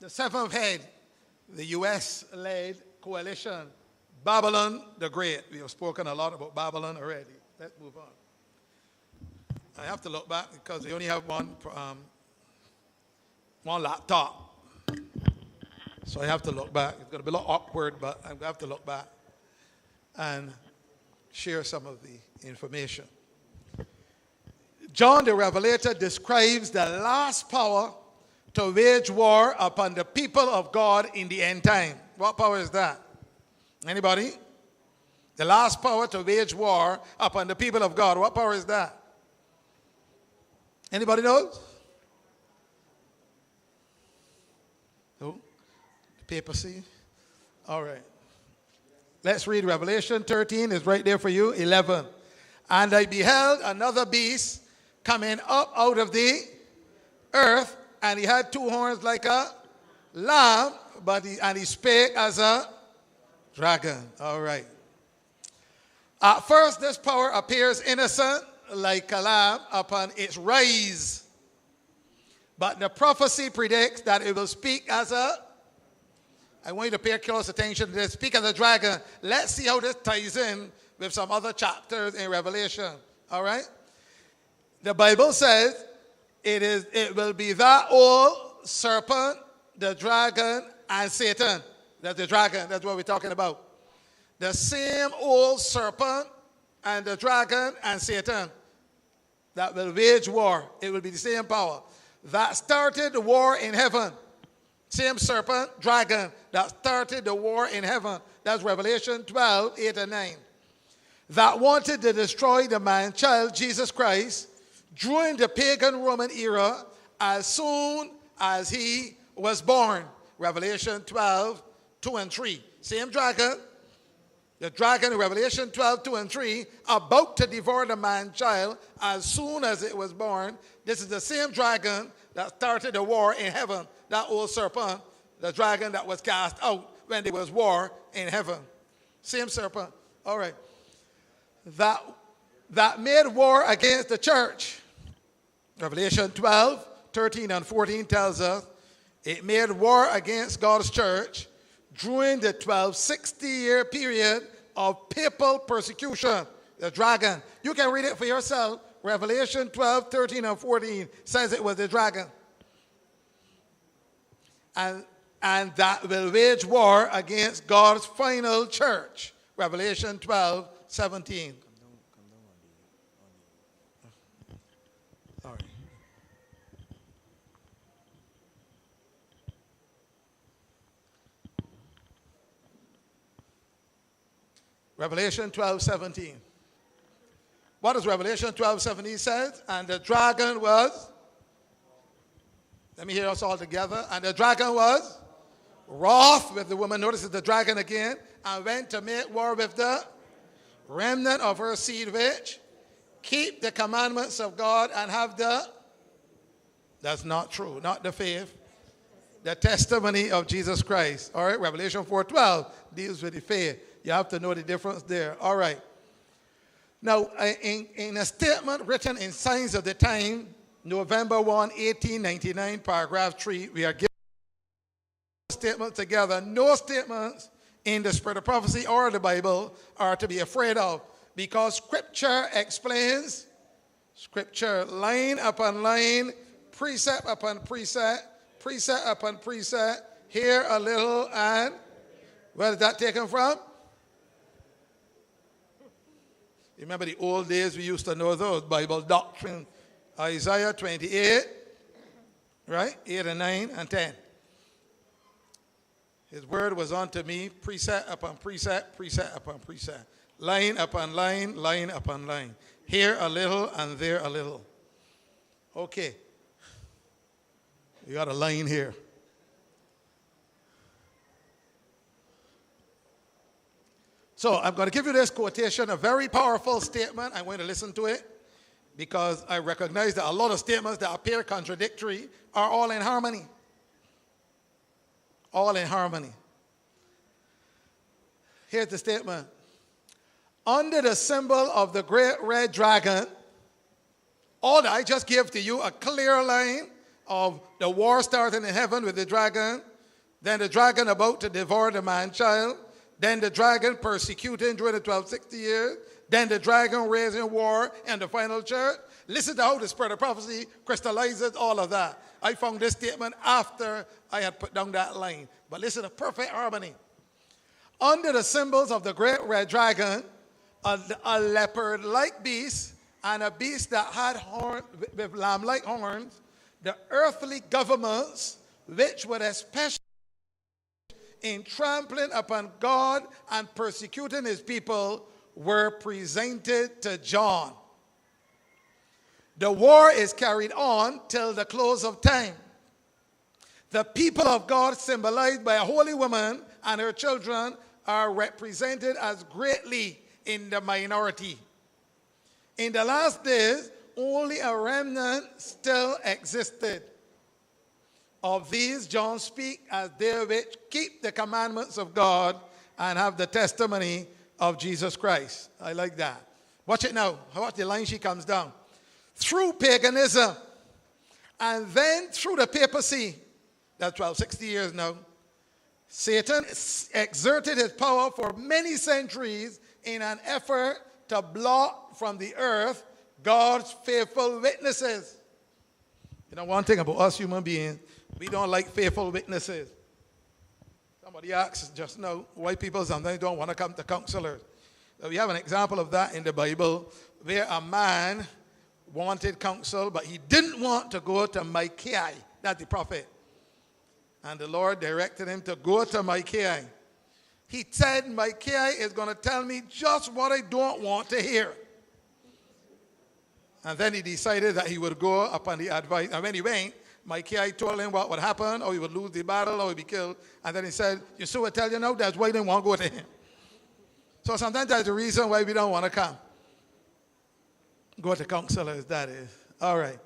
The seventh head, the U.S.-led coalition, Babylon the Great. We have spoken a lot about Babylon already. Let's move on. I have to look back because we only have one laptop. So I have to look back. It's going to be a little awkward, but I have to look back and share some of the information. John the Revelator describes the last power to wage war upon the people of God in the end time. What power is that? Anybody? The last power to wage war upon the people of God. What power is that? Anybody knows? No? The papacy? All right. Let's read Revelation 13. It's right there for you. 11. And I beheld another beast coming up out of the earth, and he had two horns like a lamb, and he spake as a dragon. All right. At first, this power appears innocent like a lamb upon its rise. But the prophecy predicts that it will speak as a, I want you to pay close attention to this, speak as a dragon. Let's see how this ties in with some other chapters in Revelation. All right? The Bible says it will be that old serpent, the dragon, and Satan. That's the dragon. That's what we're talking about. The same old serpent and the dragon and Satan that will wage war. It will be the same power. That started the war in heaven. Same serpent, dragon, that started the war in heaven. That's Revelation 12, 8 and 9. That wanted to destroy the man-child, Jesus Christ, during the pagan Roman era as soon as he was born. Revelation 12, 2 and 3. Same dragon. The dragon in Revelation 12, 2 and 3, about to devour the man-child as soon as it was born. This is the same dragon that started the war in heaven. That old serpent, the dragon that was cast out when there was war in heaven. Same serpent. All right. That made war against the church. Revelation 12, 13 and 14 tells us it made war against God's church during the 1260-year period of papal persecution. The dragon. You can read it for yourself. Revelation 12, 13 and 14 says it was the dragon. And that will wage war against God's final church. Revelation 12, 17. Sorry. Revelation 12, 17. What does Revelation 12, 17 says? And the dragon was, let me hear us all together. And the dragon was wroth with the woman. Notice it's the dragon again. And went to make war with the remnant of her seed, which keep the commandments of God and have that's not true, not the faith, the testimony of Jesus Christ. All right, Revelation 4:12 deals with the faith. You have to know the difference there. All right. Now, in a statement written in Signs of the Time, November 1, 1899, paragraph 3, we are given a statement together. No statements in the Spirit of Prophecy or the Bible are to be afraid of, because Scripture explains, Scripture line upon line, precept upon precept, precept upon precept, here a little and, where is that taken from? You remember the old days we used to know those, Bible doctrine. Isaiah 28, right? 8 and 9 and 10. His word was unto me, precept upon precept, precept upon precept. Line upon line, line upon line. Here a little and there a little. Okay. You got a line here. So I'm going to give you this quotation, a very powerful statement. I'm going to listen to it because I recognize that a lot of statements that appear contradictory are all in harmony. All in harmony. Here's the statement. Under the symbol of the great red dragon, all that I just gave to you, a clear line of the war starting in heaven with the dragon, Then the dragon about to devour the man-child. Then the dragon persecuting during the 1260 years. Then the dragon raising war in the final church. Listen to how the spirit of prophecy crystallizes all of that. I found this statement after I had put down that line. But listen to perfect harmony. Under the symbols of the great red dragon, a leopard-like beast and a beast that had horn with lamb-like horns, the earthly governments, which would especially in trampling upon God and persecuting his people, were presented to John. The war is carried on till the close of time. The people of God, symbolized by a holy woman and her children, are represented as greatly in the minority. In the last days, only a remnant still existed. Of these, John speaks as they which keep the commandments of God and have the testimony of Jesus Christ. I like that. Watch it now. Watch the line she comes down. Through paganism and then through the papacy, that's 1260 years now, Satan exerted his power for many centuries in an effort to blot from the earth God's faithful witnesses. You know, one thing about us human beings, we don't like faithful witnesses. Somebody asked just now, why people sometimes don't want to come to counselors. So we have an example of that in the Bible where a man wanted counsel, but he didn't want to go to Micaiah, that's the prophet. And the Lord directed him to go to Micaiah. He said, Micaiah is going to tell me just what I don't want to hear. And then he decided that he would go upon the advice. And when he went, Micaiah told him what would happen, or he would lose the battle, or he'd be killed. And then he said, you see what I tell you now? That's why you didn't want to go to him. So sometimes that's the reason why we don't want to come. Go to counselors, that is. All right.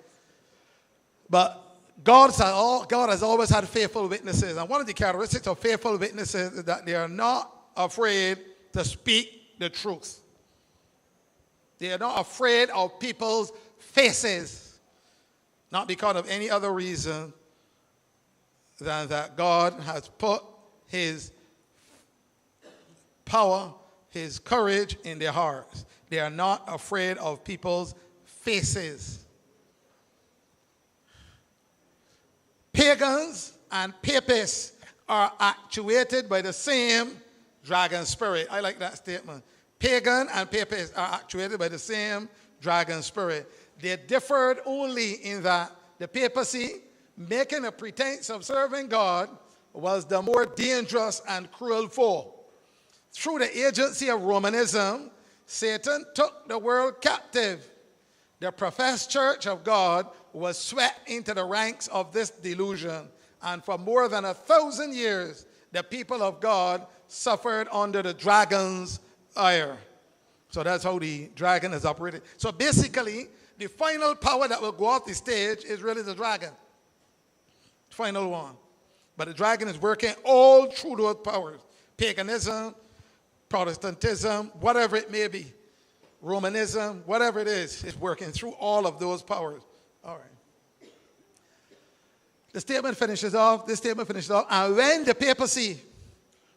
But God has always had faithful witnesses. And one of the characteristics of faithful witnesses is that they are not afraid to speak the truth. They are not afraid of people's faces. Not because of any other reason than that God has put his power, his courage in their hearts. They are not afraid of people's faces. Pagans and papists are actuated by the same dragon spirit. I like that statement. Pagan and papists are actuated by the same dragon spirit. They differed only in that the papacy, making a pretense of serving God, was the more dangerous and cruel foe. Through the agency of Romanism, Satan took the world captive. The professed church of God was swept into the ranks of this delusion. And for more than 1,000 years, the people of God suffered under the dragon's ire. So that's how the dragon is operated. So basically, the final power that will go off the stage is really the dragon. Final one. But the dragon is working all through those powers. Paganism, Protestantism, whatever it may be. Romanism, whatever it is working through all of those powers. All right. This statement finishes off. And when the papacy,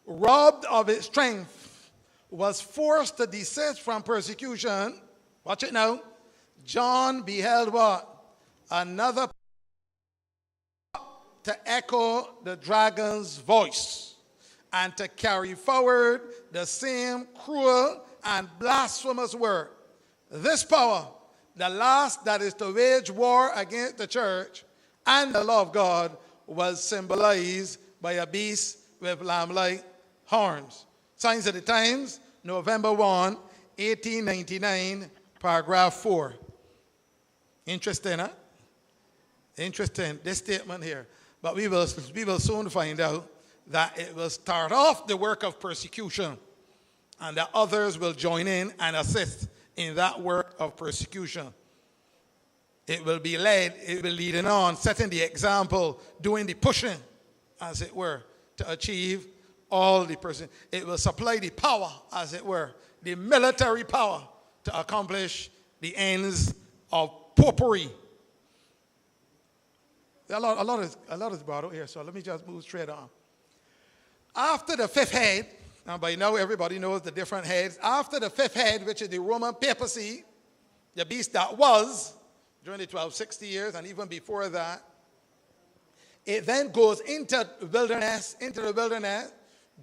robbed of its strength, was forced to desist from persecution, watch it now, John beheld what? Another to echo the dragon's voice and to carry forward the same cruel and blasphemous word. This power, the last that is to wage war against the church and the law of God, was symbolized by a beast with lamb-like horns. Signs of the Times, November 1, 1899, paragraph 4. Interesting, huh? Interesting, this statement here. But we will soon find out that it will start off the work of persecution, and that others will join in and assist in that work of persecution. It will be leading on, setting the example, doing the pushing, as it were, to achieve all the person. It will supply the power, as it were, the military power to accomplish the ends of popery. A lot is brought out here, so let me just move straight on. After the fifth head, and by now everybody knows the different heads. After the fifth head, which is the Roman papacy, the beast that was during the 1260 years and even before that, it then goes into the wilderness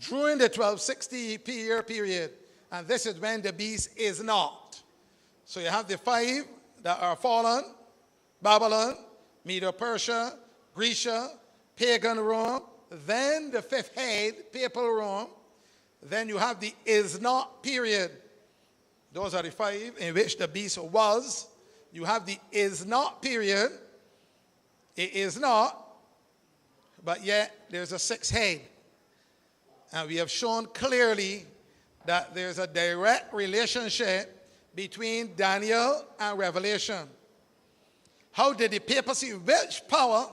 during the 1260 year period. And this is when the beast is not. So you have the five that are fallen: Babylon, Medo-Persia, Grecia, pagan Rome, then the fifth head, papal Rome. Then you have the is not period. Those are the five in which the beast was. You have the is not period. It is not, but yet there's a sixth head. And we have shown clearly that there's a direct relationship between Daniel and Revelation. How did the papacy, which power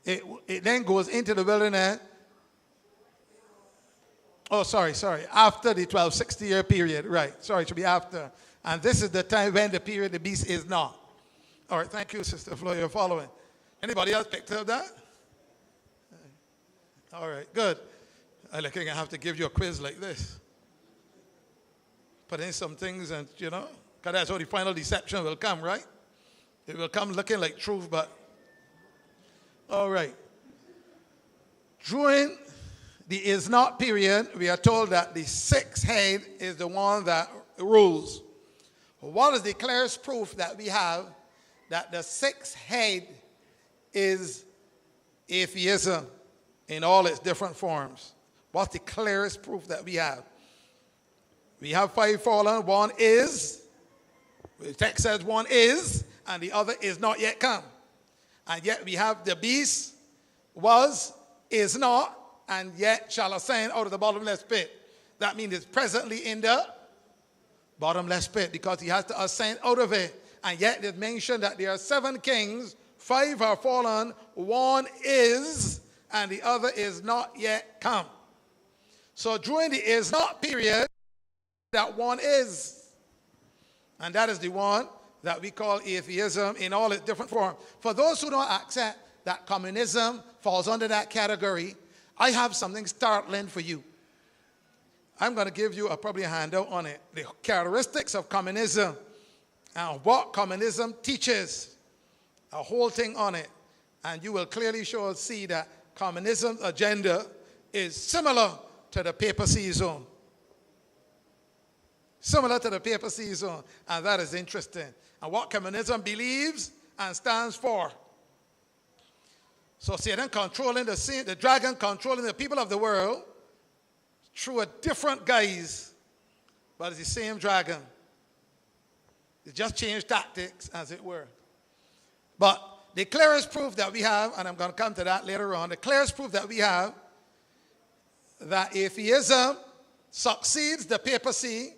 it then goes into the wilderness. Oh, sorry. After the 1260 year period. Right. Sorry, it should be after. And this is the time when the period the beast is not. All right. Thank you, Sister Flo. You're following. Anybody else picked up that? All right. Good. I think I have to give you a quiz like this. Put in some things and, because that's how the final deception will come, right? It will come looking like truth, but all right. During the is not period, we are told that the sixth head is the one that rules. What is the clearest proof that we have that the sixth head is atheism in all its different forms? What's the clearest proof that we have? We have five fallen. One is, the text says one is, and the other is not yet come. And yet we have the beast was, is not, and yet shall ascend out of the bottomless pit. That means it's presently in the bottomless pit because he has to ascend out of it. And yet it's mentioned that there are 7 kings, 5 are fallen, 1 is, and the other is not yet come. So during the is not period, that one is. And that is the one that we call atheism in all its different forms. For those who don't accept that communism falls under that category, I have something startling for you. I'm going to give you probably a handout on it. The characteristics of communism and what communism teaches. A whole thing on it. And you will clearly see that communism's agenda is similar to the papacy zone. Similar to the papacy zone. And that is interesting. And what communism believes and stands for. So Satan controlling the dragon controlling the people of the world through a different guise, but it's the same dragon. It just changed tactics, as it were. But the clearest proof that we have, and I'm going to come to that later on, the clearest proof that we have that atheism succeeds the papacy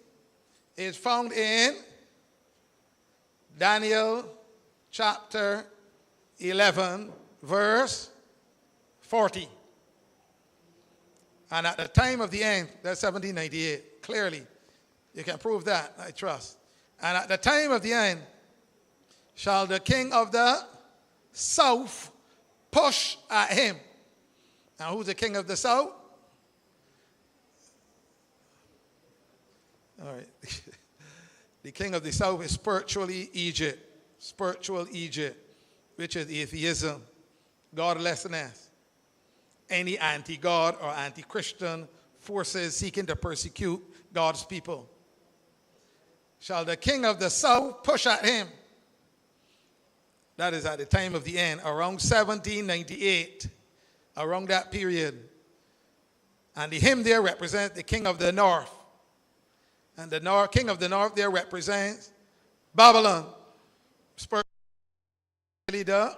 is found in Daniel chapter 11, verse 40. And at the time of the end, that's 1798, clearly. You can prove that, I trust. And at the time of the end, shall the king of the south push at him. Now, who's the king of the south? All right. The king of the south is spiritually Egypt. Spiritual Egypt, which is atheism, godlessness. Any anti-God or anti-Christian forces seeking to persecute God's people. Shall the king of the south push at him? That is at the time of the end, around 1798, around that period. And the him there represents the king of the north. And the king of the north there represents Babylon, spiritually the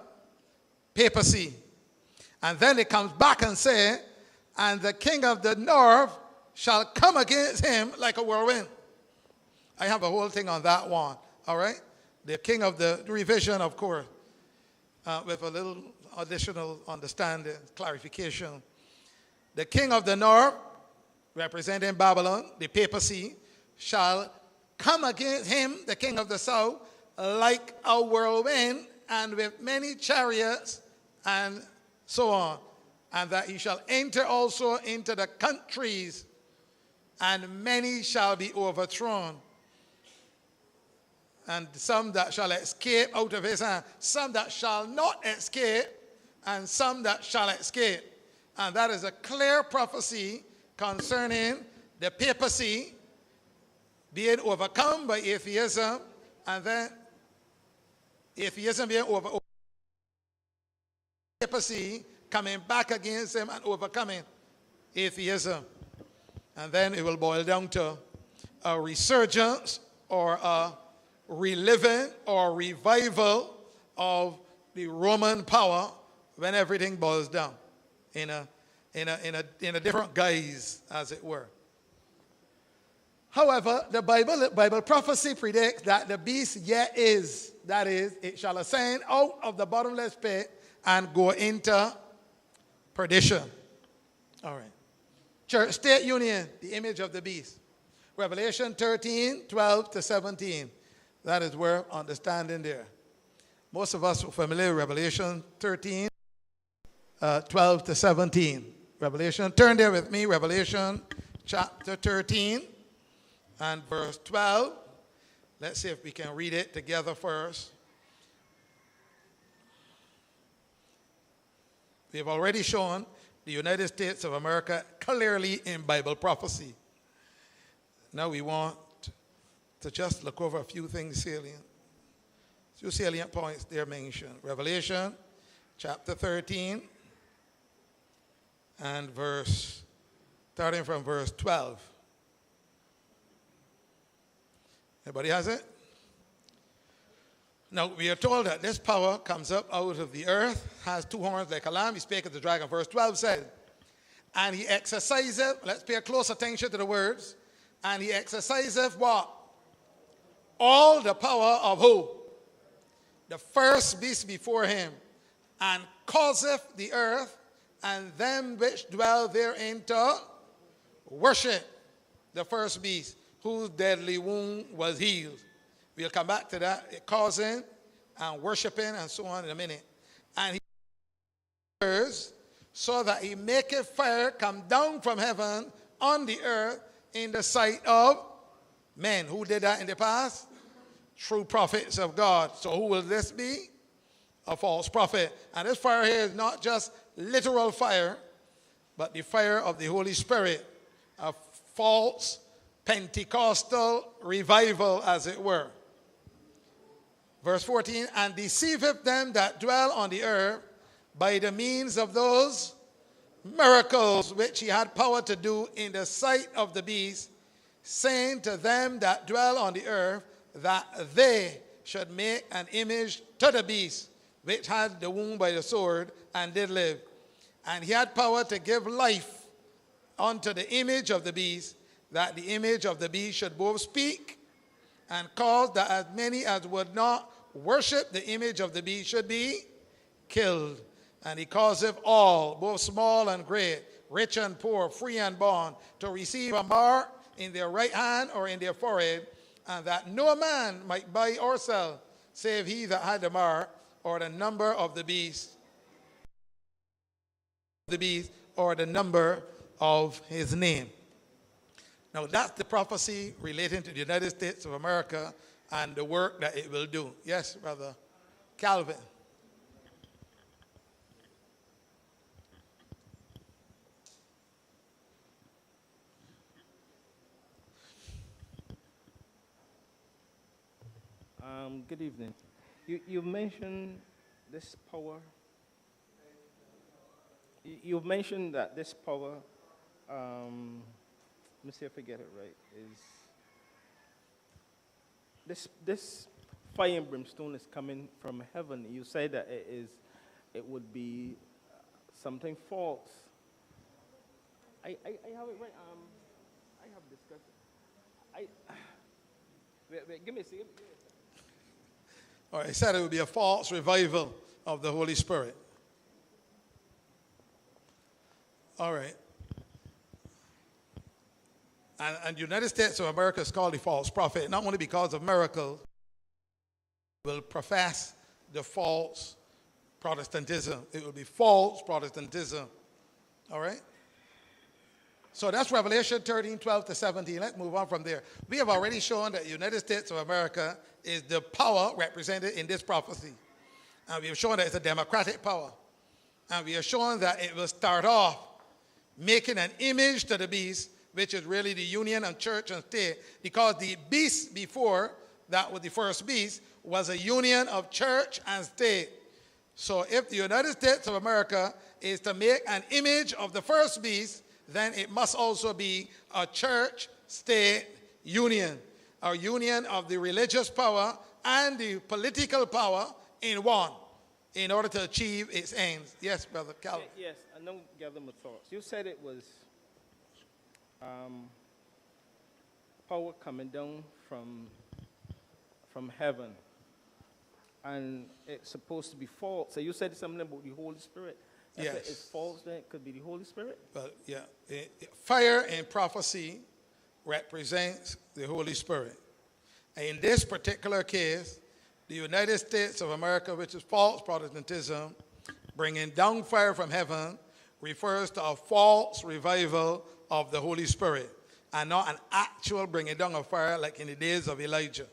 papacy. And then it comes back and says, and the king of the north shall come against him like a whirlwind. I have a whole thing on that one, all right? The king of the revision, of course, with a little additional understanding, clarification. The king of the north, representing Babylon, the papacy, shall come against him, the king of the south, like a whirlwind, and with many chariots, and so on. And that he shall enter also into the countries, and many shall be overthrown. And some that shall escape out of his hand, some that shall not escape, and some that shall escape. And that is a clear prophecy concerning the papacy being overcome by atheism, and then atheism being over papacy coming back against him and overcoming atheism. And then it will boil down to a resurgence or a reliving or revival of the Roman power when everything boils down in a different guise, as it were. However, the Bible prophecy predicts that the beast yet is, that is, it shall ascend out of the bottomless pit and go into perdition. All right. Church-state union, the image of the beast. Revelation 13, 12 to 17. That is where understanding there. Most of us are familiar with Revelation 13, 12 to 17. Revelation, turn there with me, Revelation chapter 13 and verse 12. Let's see if we can read it together first. We have already shown the United States of America clearly in Bible prophecy. Now we want to just look over a few things salient. Few salient points there mentioned. Revelation chapter 13 and starting from verse 12. Everybody has it? Now, we are told that this power comes up out of the earth, has two horns like a lamb. He spake of the dragon. Verse 12 said, and he exerciseth, let's pay a close attention to the words, and he exerciseth what? All the power of who? The first beast before him, and causeth the earth and them which dwell therein to worship the first beast, whose deadly wound was healed. We'll come back to that, causing and worshiping and so on in a minute. And he so that he maketh fire come down from heaven on the earth in the sight of men. Who did that in the past? True prophets of God. So who will this be? A false prophet. And this fire here is not just literal fire, but the fire of the Holy Spirit. A false Pentecostal revival, as it were. Verse 14, and deceiveth them that dwell on the earth by the means of those miracles which he had power to do in the sight of the beast, saying to them that dwell on the earth that they should make an image to the beast, which had the wound by the sword and did live. And he had power to give life unto the image of the beast, that the image of the beast should both speak and cause that as many as would not worship the image of the beast should be killed. And he causeth all, both small and great, rich and poor, free and bond, to receive a mark in their right hand or in their forehead, and that no man might buy or sell, save he that had the mark or the number of the beast, or the number of his name. Now that's the prophecy relating to the United States of America and the work that it will do. Yes, Brother Calvin. Good evening. You mentioned this power. You've mentioned that this power, let me see if I get it right, is this fire and brimstone is coming from heaven. You say that it would be something false. I have it right. I have discussed it. Wait, give me a second. All right, he said it would be a false revival of the Holy Spirit. All right. And the United States of America is called the false prophet, not only because of miracles, will profess the false Protestantism. It will be false Protestantism. All right? So that's Revelation 13, 12 to 17. Let's move on from there. We have already shown that the United States of America is the power represented in this prophecy. And we have shown that it's a democratic power. And we have shown that it will start off making an image to the beast, which is really the union of church and state, because the beast before, that was the first beast, was a union of church and state. So if the United States of America is to make an image of the first beast, then it must also be a church-state union, a union of the religious power and the political power in one, in order to achieve its aims. Yes, Brother Calvin. Yes, I don't gather my thoughts. You said it was power coming down from heaven, and it's supposed to be false. So you said something about the Holy Spirit. Yes. If it's false, then it could be the Holy Spirit? Well, yeah. Fire in prophecy represents the Holy Spirit. And in this particular case, the United States of America, which is false Protestantism, bringing down fire from heaven, refers to a false revival of the Holy Spirit, and not an actual bringing down of fire like in the days of Elijah.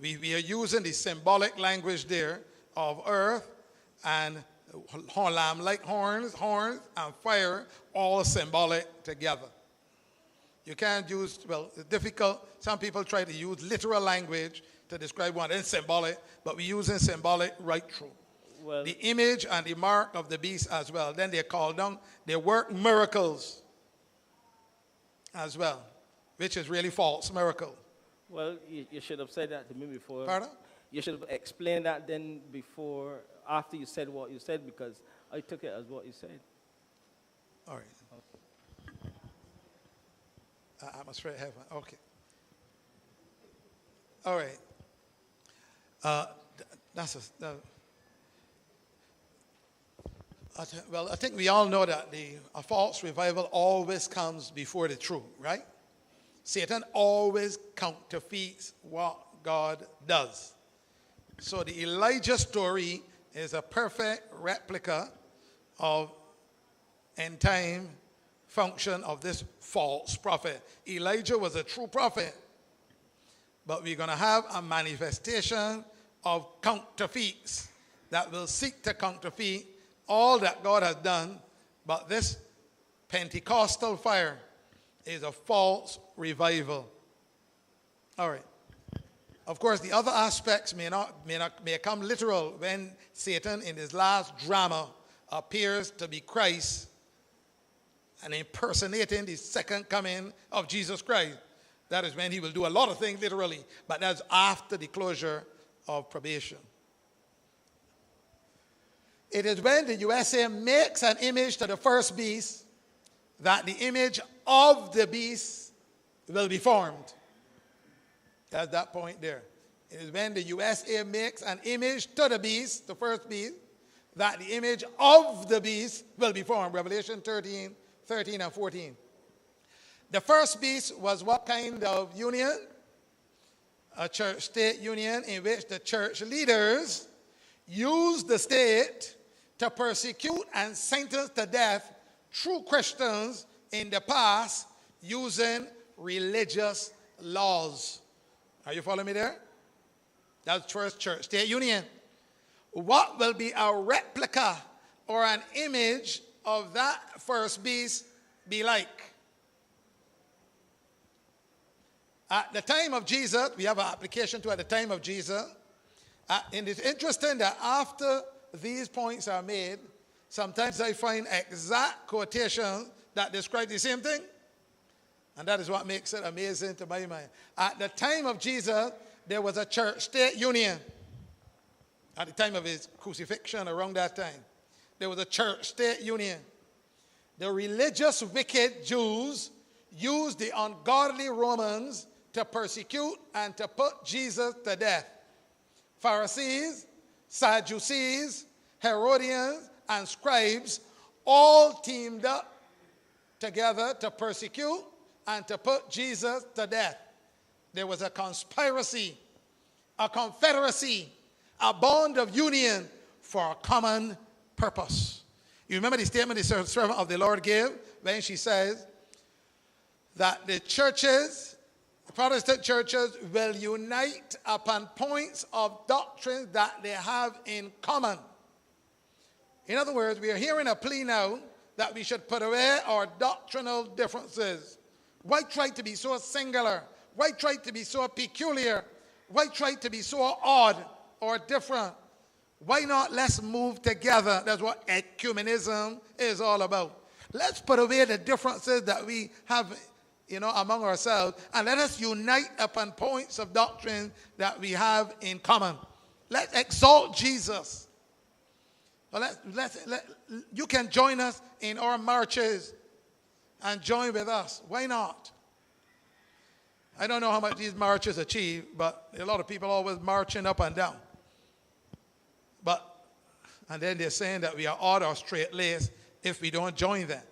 We are using the symbolic language there of earth and lamb-like horns, and fire, all symbolic together. You can't use, well, it's difficult. Some people try to use literal language to describe one. It's symbolic, but we're using symbolic right through. Well, the image and the mark of the beast as well. Then they're called down. They work miracles as well, which is really false miracle. well, you should have said that to me before. Pardon? You should have explained that then before, after you said what you said, because I took it as what you said. All right. Atmosphere of heaven. Okay. All right. I think we all know that a false revival always comes before the truth, right? Satan always counterfeits what God does. So the Elijah story is a perfect replica of end time function of this false prophet. Elijah was a true prophet, but we're going to have a manifestation of counterfeits that will seek to counterfeit all that God has done. But this Pentecostal fire is a false revival. All right. Of course, the other aspects may come literal when Satan in his last drama appears to be Christ and impersonating the second coming of Jesus Christ. That is when he will do a lot of things literally, but that's after the closure of probation. It is when the USA makes an image to the first beast that the image of the beast will be formed. That's that point there. It is when the USA makes an image to the beast, the first beast, that the image of the beast will be formed. Revelation 13 and 14. The first beast was what kind of union? A church-state union in which the church leaders used the state to persecute and sentence to death true Christians in the past using religious laws. Are you following me there? That's first church-state union. What will be a replica or an image of that first beast be like? At the time of Jesus, we have an application to at the time of Jesus. And it's interesting that after these points are made, sometimes I find exact quotations that describe the same thing. And that is what makes it amazing to my mind. At the time of Jesus, there was a church-state union. At the time of his crucifixion, around that time, there was a church-state union. The religious wicked Jews used the ungodly Romans to persecute and to put Jesus to death. Pharisees, Sadducees, Herodians, and scribes all teamed up together to persecute and to put Jesus to death. There was a conspiracy a confederacy, a bond of union for a common purpose. You remember the statement the servant of the Lord gave when she says that the churches, the Protestant churches, will unite upon points of doctrine that they have in common. In other words, we are hearing a plea now that we should put away our doctrinal differences. Why try to be so singular? Why try to be so peculiar? Why try to be so odd or different? Why not let's move together? That's what ecumenism is all about. Let's put away the differences that we have, among ourselves, and let us unite upon points of doctrine that we have in common. Let's exalt Jesus. Well, you can join us in our marches and join with us. Why not? I don't know how much these marches achieve, but a lot of people always marching up and down. And then they're saying that we are odd or straight-laced if we don't join them.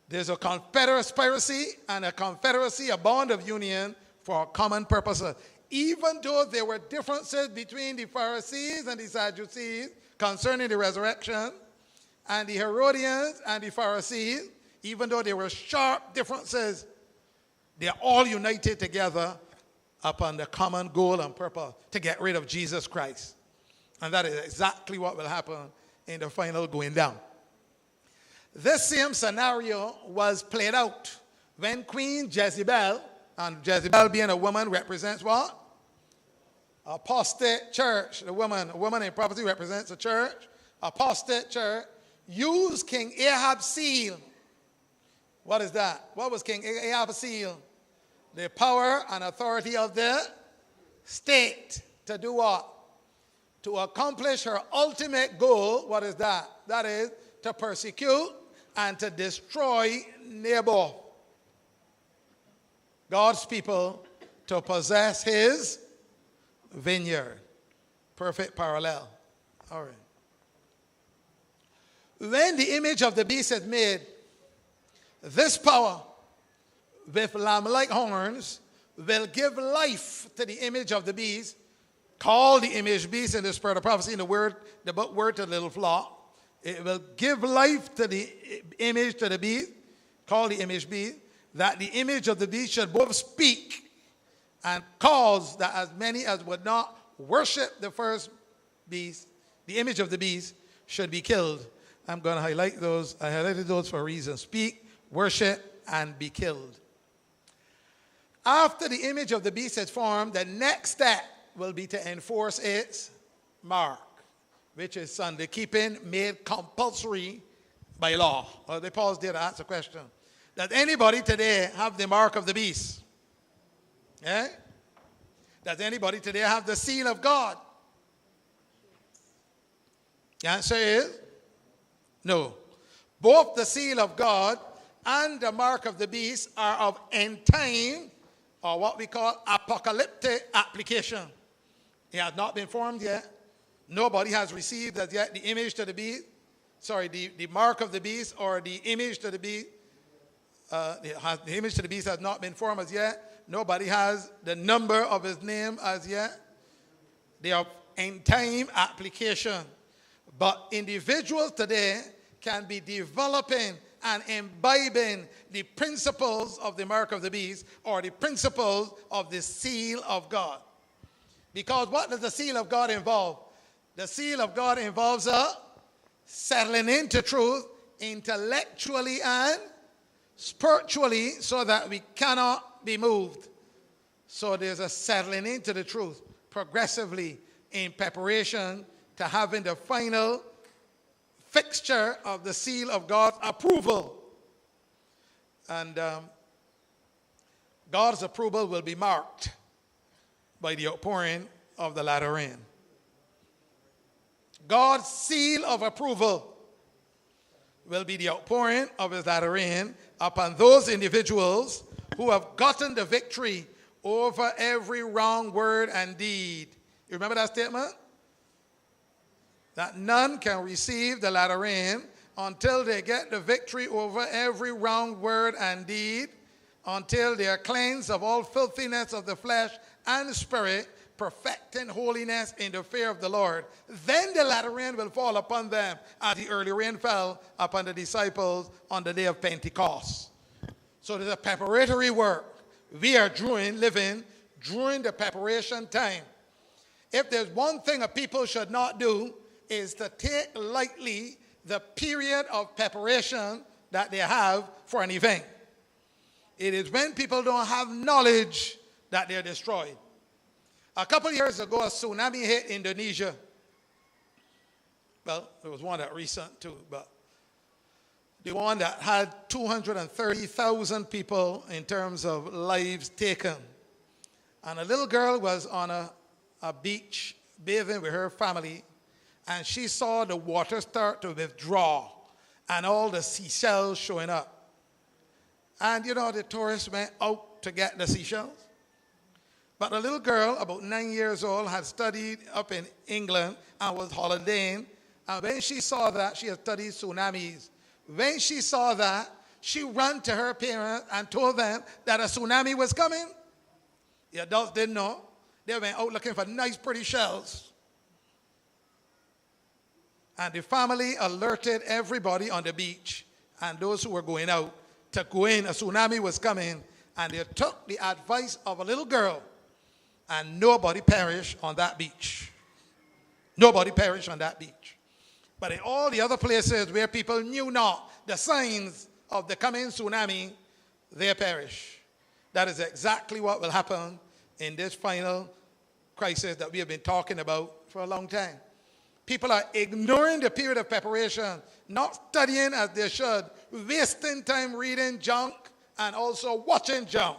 There's a confederacy and a confederacy, a bond of union for a common purpose. Even though there were differences between the Pharisees and the Sadducees concerning the resurrection, and the Herodians and the Pharisees, even though there were sharp differences, they're all united together upon the common goal and purpose to get rid of Jesus Christ. And that is exactly what will happen in the final going down. This same scenario was played out when Queen Jezebel, and Jezebel being a woman represents what? Apostate church. A woman in prophecy represents a church. Apostate church used King Ahab's seal. What is that? What was King Ahab's seal? The power and authority of the state to do what? To accomplish her ultimate goal. What is that? That is to persecute and to destroy Naboth, God's people, to possess his vineyard. Perfect parallel. All right. When the image of the beast is made, this power with lamb-like horns will give life to the image of the beast, called the image beast in the spirit of prophecy, in the word to the little flock. It will give life to the image to the beast, called the image beast, that the image of the beast should both speak and cause that as many as would not worship the first beast, the image of the beast, should be killed. I'm going to highlight those. I highlighted those for a reason. Speak, worship, and be killed. After the image of the beast is formed, the next step will be to enforce its mark, which is Sunday keeping made compulsory by law. Well, they pause there to answer the question. Does anybody today have the mark of the beast? Eh? Does anybody today have the seal of God? The answer is no. Both the seal of God and the mark of the beast are of end time, or what we call apocalyptic application. It has not been formed yet. Nobody has received as yet the image to the beast. The mark of the beast or the image to the beast. The image to the beast has not been formed as yet. Nobody has the number of his name as yet. They are end time application. But individuals today can be developing and imbibing the principles of the mark of the beast or the principles of the seal of God. Because what does the seal of God involve? The seal of God involves a settling into truth intellectually and spiritually so that we cannot be moved. So there's a settling into the truth progressively in preparation to having the final fixture of the seal of God's approval. And God's approval will be marked by the outpouring of the latter rain. God's seal of approval will be the outpouring of his latter rain upon those individuals who have gotten the victory over every wrong word and deed. You remember that statement? That none can receive the latter rain until they get the victory over every wrong word and deed, until they are cleansed of all filthiness of the flesh and spirit perfecting holiness in the fear of the Lord. Then the latter rain will fall upon them as the early rain fell upon the disciples on the day of Pentecost. So there's a preparatory work. We are living during the preparation time. If there's one thing a people should not do, is to take lightly the period of preparation that they have for an event. It is when people don't have knowledge that they're destroyed. A couple years ago, a tsunami hit Indonesia. Well, there was one that recent too, but the one that had 230,000 people in terms of lives taken. And a little girl was on a beach bathing with her family, and she saw the water start to withdraw and all the seashells showing up. And you know, the tourists went out to get the seashells. But a little girl, about 9 years old, had studied up in England and was holidaying. And when she saw that, she had studied tsunamis. When she saw that, she ran to her parents and told them that a tsunami was coming. The adults didn't know. They went out looking for nice, pretty shells. And the family alerted everybody on the beach and those who were going out to go in. A tsunami was coming, and they took the advice of a little girl, and nobody perished on that beach. Nobody perished on that beach. But in all the other places where people knew not the signs of the coming tsunami, they perished. That is exactly what will happen in this final crisis that we have been talking about for a long time. People are ignoring the period of preparation, not studying as they should, wasting time reading junk and also watching junk,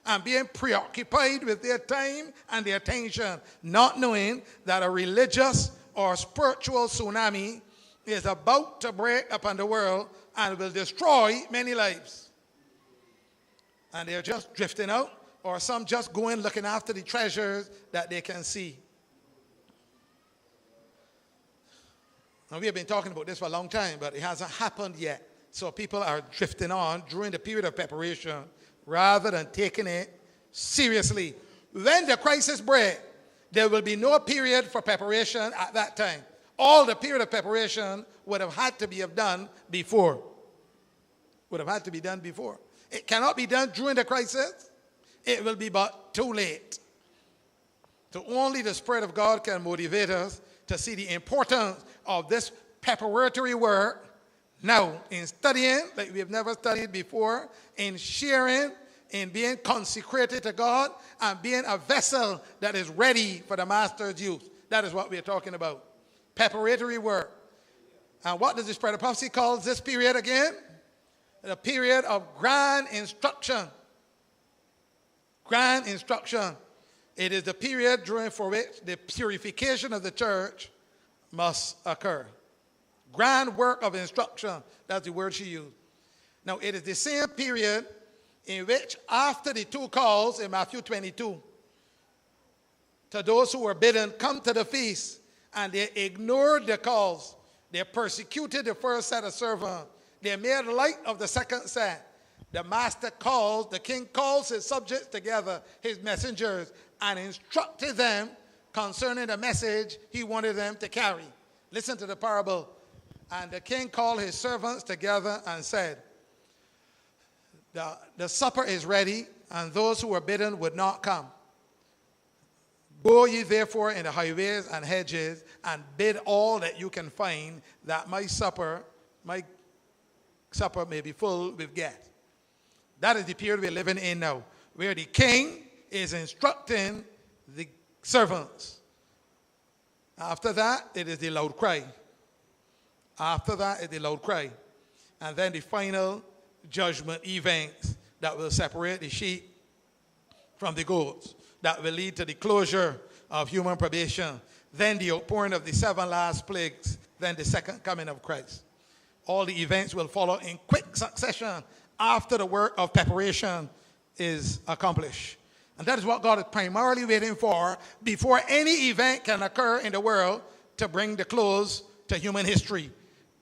and being preoccupied with their time and their attention, not knowing that a religious or spiritual tsunami is about to break upon the world and will destroy many lives. And they're just drifting out, or some just going looking after the treasures that they can see. Now, we have been talking about this for a long time, but it hasn't happened yet. So people are drifting on during the period of preparation rather than taking it seriously. When the crisis breaks, there will be no period for preparation at that time. All the period of preparation would have had to be done before. Would have had to be done before. It cannot be done during the crisis. It will be but too late. So only the Spirit of God can motivate us to see the importance of this preparatory work now, in studying like we have never studied before, in sharing, in being consecrated to God, and being a vessel that is ready for the Master's use. That is what we are talking about. Preparatory work. And what does the Spirit of Prophecy call this period again? The period of grand instruction. Grand instruction. It is the period during for which the purification of the church must occur. Grand work of instruction. That's the word she used. Now, it is the same period in which, after the two calls in Matthew 22, to those who were bidden, come to the feast, and they ignored the calls. They persecuted the first set of servants. They made light of the second set. The master calls, the king calls his subjects together, his messengers, and instructed them concerning the message he wanted them to carry. Listen to the parable. And the king called his servants together and said, the supper is ready, and those who were bidden would not come. Go ye therefore in the highways and hedges, and bid all that you can find, that my supper may be full with guests. That is the period we're living in now, where the king is instructing the servants. After that, it is the loud cry. After that, it's the loud cry. And then the final judgment events that will separate the sheep from the goats, that will lead to the closure of human probation, then the outpouring of the 7 last plagues, then the second coming of Christ. All the events will follow in quick succession after the work of preparation is accomplished. And that is what God is primarily waiting for before any event can occur in the world to bring the close to human history.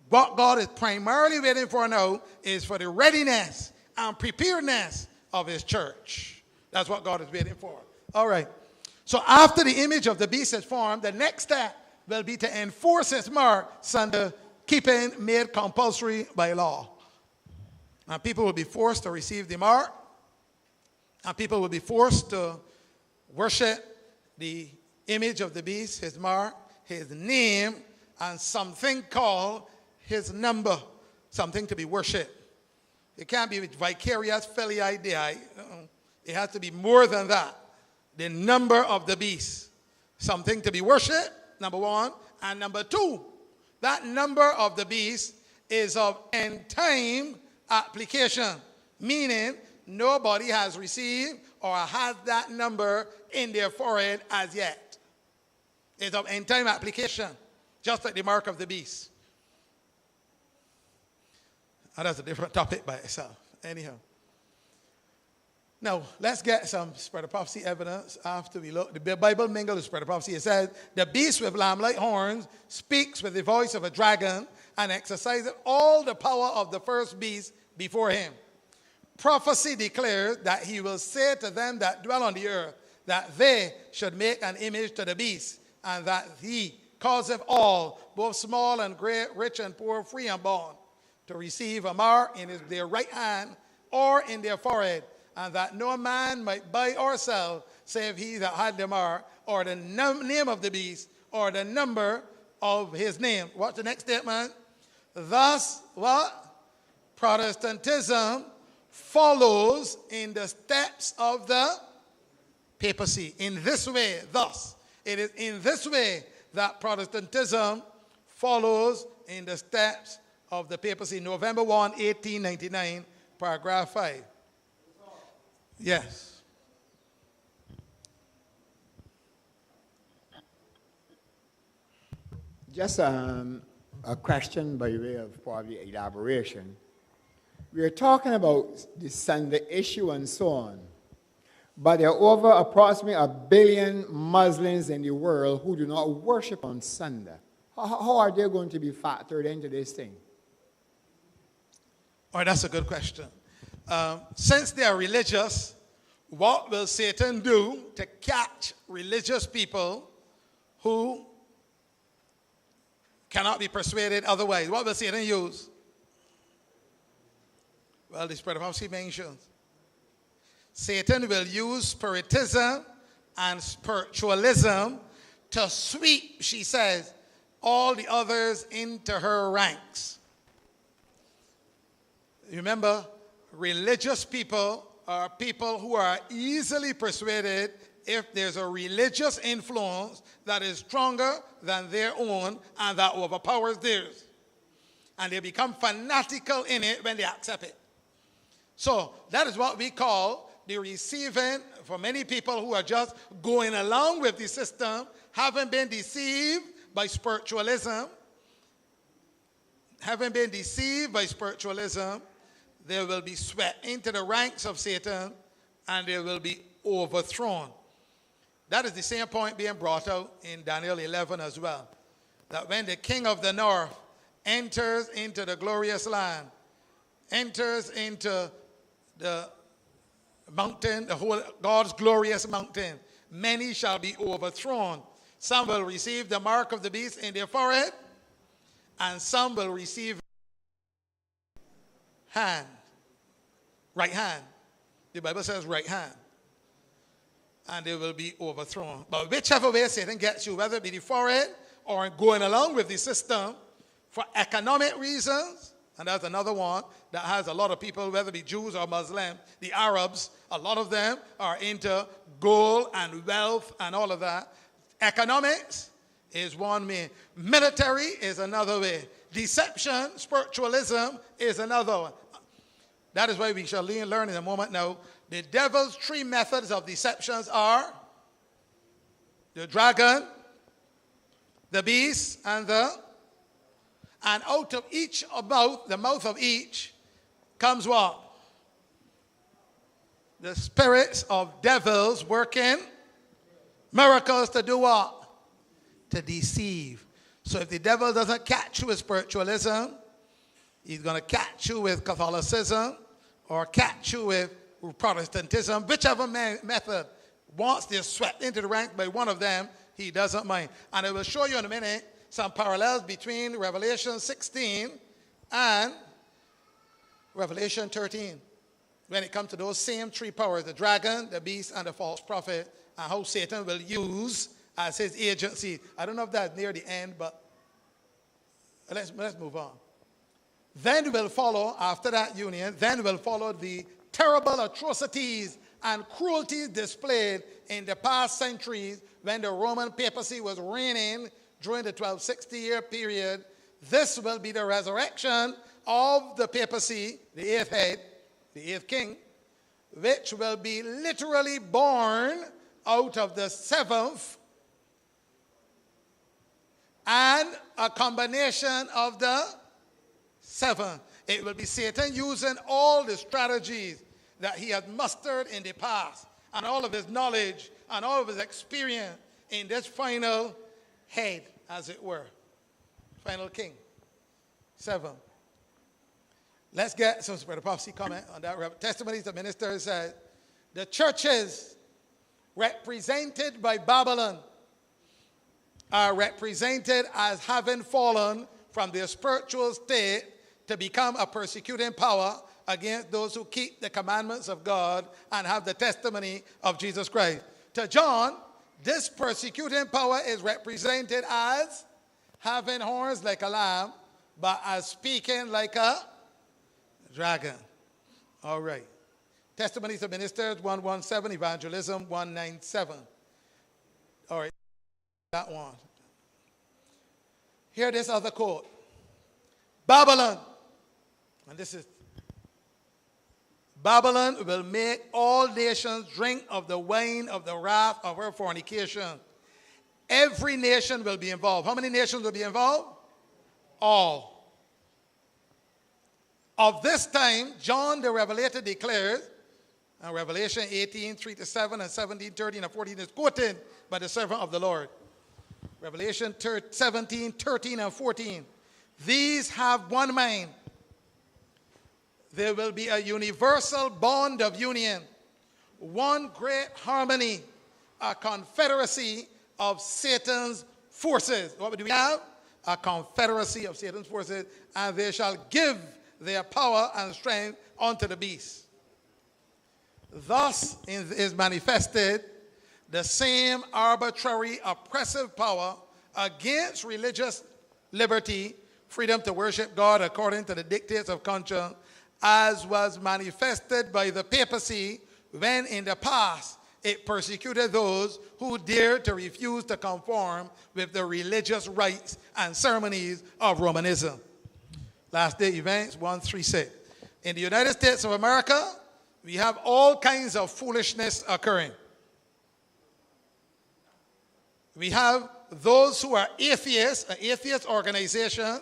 What God is primarily waiting for now is for the readiness and preparedness of his church. That's what God is waiting for. All right. So after the image of the beast is formed, the next step will be to enforce its mark, Sunday keeping made compulsory by law. And people will be forced to receive the mark, and people will be forced to worship the image of the beast, his mark, his name, and something called his number, something to be worshipped. It can't be vicarious filii dei. It has to be more than that. The number of the beast, something to be worshipped, number one, and number two, that number of the beast is of end time application, meaning nobody has received or has that number in their forehead as yet. It's of end time application, just like the mark of the beast. And that's a different topic by itself. Anyhow. Now, let's get some spread of prophecy evidence after we look. The Bible mingled with spread of prophecy. It says, the beast with lamb-like horns speaks with the voice of a dragon and exercises all the power of the first beast before him. Prophecy declares that he will say to them that dwell on the earth that they should make an image to the beast, and that he causeth all, both small and great, rich and poor, free and bond, to receive a mark in their right hand or in their forehead, and that no man might buy or sell, save he that had the mark, or the name of the beast, or the number of his name. What's the next statement? Thus, what? Protestantism follows in the steps of the papacy. In this way, thus, it is in this way that Protestantism follows in the steps of the papacy. November 1, 1899, paragraph 5. Yes. Just a question by way of probably elaboration. We are talking about the Sunday issue and so on, but there are over approximately 1 billion Muslims in the world who do not worship on Sunday. How are they going to be factored into this thing? All right, that's a good question. Since they are religious, what will Satan do to catch religious people who cannot be persuaded otherwise? What will Satan use? Well, the spread of prophecy mentions Satan will use spiritism and spiritualism to sweep, she says, all the others into her ranks. Remember, religious people are people who are easily persuaded if there's a religious influence that is stronger than their own and that overpowers theirs. And they become fanatical in it when they accept it. So that is what we call the receiving for many people who are just going along with the system, haven't been deceived by spiritualism. Having been deceived by spiritualism, they will be swept into the ranks of Satan and they will be overthrown. That is the same point being brought out in Daniel 11 as well. That when the king of the north enters into the glorious land, enters into the mountain, the whole God's glorious mountain, many shall be overthrown. Some will receive the mark of the beast in their forehead, and some will receive hand, right hand. The Bible says right hand. And they will be overthrown. But whichever way Satan gets you, whether it be the forehead or going along with the system for economic reasons, and that's another one that has a lot of people, whether it be Jews or Muslims, the Arabs, a lot of them are into gold and wealth and all of that. Economics is one way. Military is another way. Deception, spiritualism is another one. That is why we shall learn in a moment now. The devil's three methods of deceptions are the dragon, the beast, and out of each mouth, the mouth of each, comes what? The spirits of devils working miracles to do what? To deceive. So if the devil doesn't catch you with spiritualism, he's going to catch you with Catholicism or catch you with Protestantism, whichever method once they're swept into the ranks by one of them, he doesn't mind. And I will show you in a minute some parallels between Revelation 16 and Revelation 13. When it comes to those same three powers, the dragon, the beast, and the false prophet, and how Satan will use as his agency. I don't know if that's near the end, but let's move on. Then will follow, after that union, then will follow the terrible atrocities and cruelties displayed in the past centuries when the Roman papacy was reigning during the 1260-year period. This will be the resurrection of the papacy, the eighth head, the eighth king, which will be literally born out of the seventh and a combination of the seven. It will be Satan using all the strategies that he had mustered in the past and all of his knowledge and all of his experience in this final head, as it were. Final king. Seven. Let's get some Brother Prophecy comment on that. Testimonies of Ministers said, the churches represented by Babylon are represented as having fallen from their spiritual state to become a persecuting power against those who keep the commandments of God and have the testimony of Jesus Christ. To John, this persecuting power is represented as having horns like a lamb, but as speaking like a dragon. All right. Testimonies of Ministers 117, Evangelism 197. All right. That one. Hear this other quote. Babylon, and this is, Babylon will make all nations drink of the wine of the wrath of her fornication. Every nation will be involved. How many nations will be involved? All. Of this time, John the Revelator declares, and Revelation 18, 3-7, and 17, 13, and 14 is quoted by the servant of the Lord. Revelation 17, 13, and 14. These have one mind. There will be a universal bond of union, one great harmony, a confederacy of Satan's forces. What do we have? A confederacy of Satan's forces, and they shall give their power and strength unto the beast. Thus is manifested the same arbitrary, oppressive power against religious liberty, freedom to worship God according to the dictates of conscience, as was manifested by the papacy when in the past it persecuted those who dared to refuse to conform with the religious rites and ceremonies of Romanism. Last day events 136. In the United States of America, we have all kinds of foolishness occurring. We have those who are atheists, an atheist organization,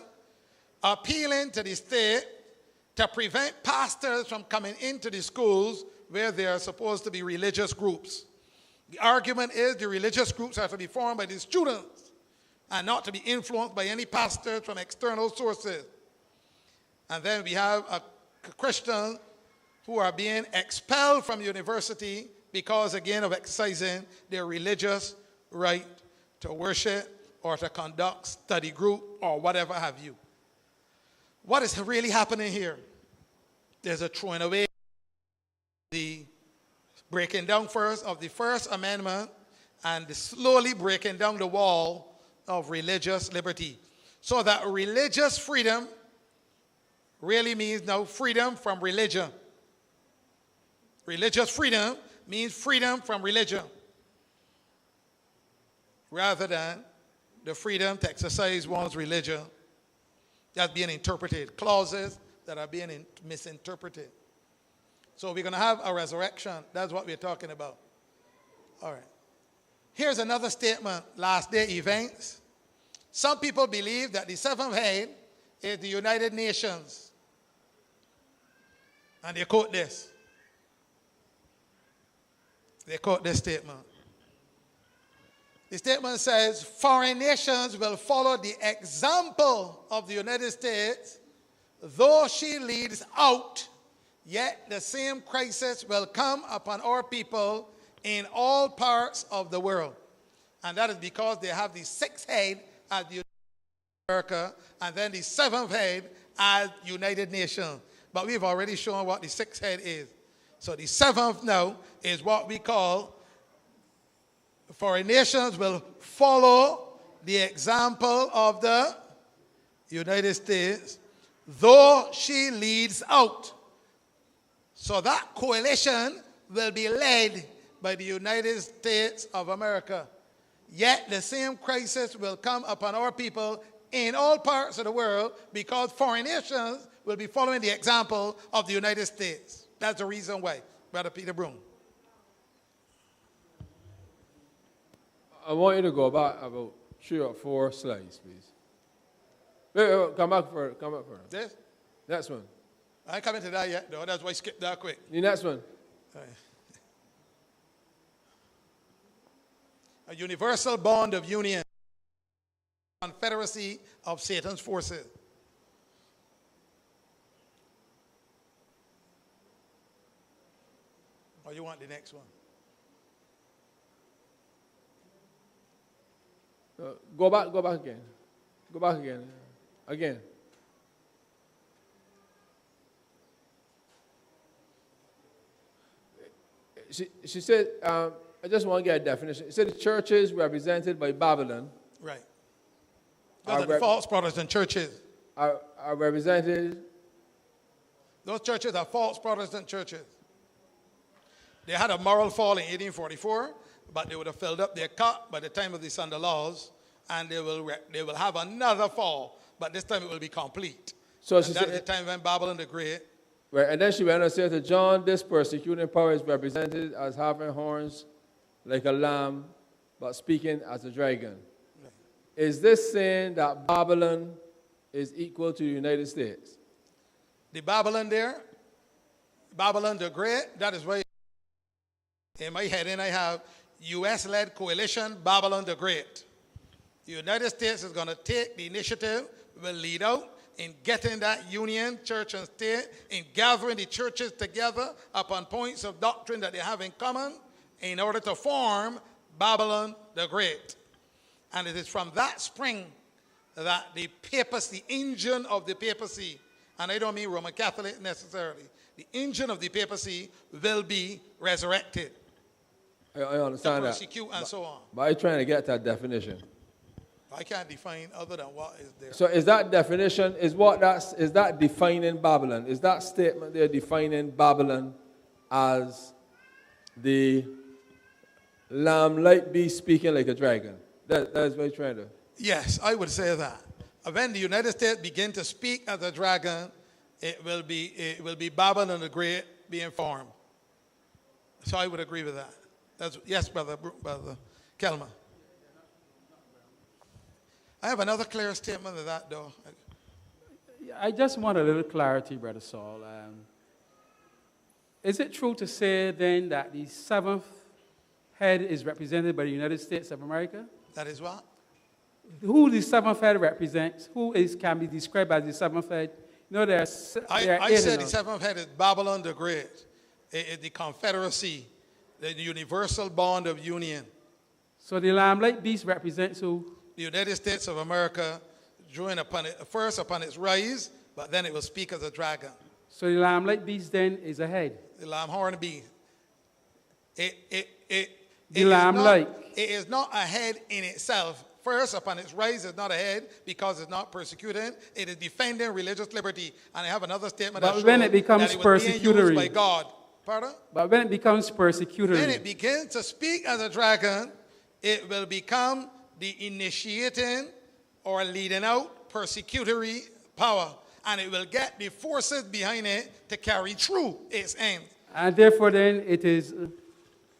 appealing to the state to prevent pastors from coming into the schools where they are supposed to be religious groups. The argument is the religious groups have to be formed by the students and not to be influenced by any pastors from external sources. And then we have a Christians who are being expelled from university because, again, of exercising their religious right to worship or to conduct study group or whatever have you. What is really happening here? There's a throwing away, the breaking down first of the First Amendment and the slowly breaking down the wall of religious liberty. So that religious freedom really means now freedom from religion. Religious freedom means freedom from religion, rather than the freedom to exercise one's religion. That's being interpreted. Clauses that are being misinterpreted. So we're going to have a resurrection. That's what we're talking about. All right. Here's another statement, last day events. Some people believe that the seventh head is the United Nations. And they quote this. They quote this statement. The statement says, foreign nations will follow the example of the United States. Though she leads out, yet the same crisis will come upon our people in all parts of the world. And that is because they have the sixth head as the America, and then the seventh head as United Nations. But we've already shown what the sixth head is. So the seventh now is what we call foreign nations will follow the example of the United States, though she leads out. So that coalition will be led by the United States of America. Yet the same crisis will come upon our people in all parts of the world because foreign nations will be following the example of the United States. That's the reason why. Brother Peter Broom. I want you to go back about 3 or 4 slides, please. Wait, come back for it. This? Next one. I ain't coming to that yet, though. That's why I skipped that quick. The next one. All right. A universal bond of union, confederacy of Satan's forces. Or you want the next one? Go back again. Go back again. Again. She said, I just want to get a definition. She said the churches represented by Babylon. Right. Those are the false Protestant churches. Are represented. Those churches are false Protestant churches. They had a moral fall in 1844, but they would have filled up their cup by the time of the Sunday laws, and they will have another fall, but this time it will be complete. So that's the time when Babylon the Great. Right, and then she went and said to John, this persecuting power is represented as having horns like a lamb, but speaking as a dragon. Right. Is this saying that Babylon is equal to the United States? The Babylon there, Babylon the Great, that is why in my heading I have U.S.-led coalition, Babylon the Great. The United States is going to take the initiative, will lead out in getting that union, church and state, in gathering the churches together upon points of doctrine that they have in common in order to form Babylon the Great. And it is from that spring that the papacy, the engine of the papacy, and I don't mean Roman Catholic necessarily, the engine of the papacy will be resurrected. I understand that. Persecute and so on. But I'm trying to get that definition. I can't define other than what is there. So is that definition, is that defining Babylon? Is that statement there defining Babylon as the lamb-like beast speaking like a dragon? That's what I'm trying to... Yes, I would say that. When the United States begin to speak as a dragon, it will be Babylon the Great being formed. So I would agree with that. Yes, Brother Kelman. I have another clear statement of that, though. I just want a little clarity, Brother Saul. Is it true to say, then, that the seventh head is represented by the United States of America? That is what? Who the seventh head represents? Can be described as the seventh head? You know, I said the seventh head is Babylon the Great. It is the confederacy, the universal bond of union. So the lamb-like beast represents who? The United States of America, first upon its rise, but then it will speak as a dragon. So the lamb-like beast then is a head. The lamb-horn beast. It is not a head in itself. First, upon its rise, it's not a head because it's not persecuting. It is defending religious liberty. And I have another statement that shows when it becomes that it was being used by God. Pardon? But when it becomes persecutory. When it begins to speak as a dragon, it will become the initiating or leading out persecutory power. And it will get the forces behind it to carry through its aims. And therefore then it is...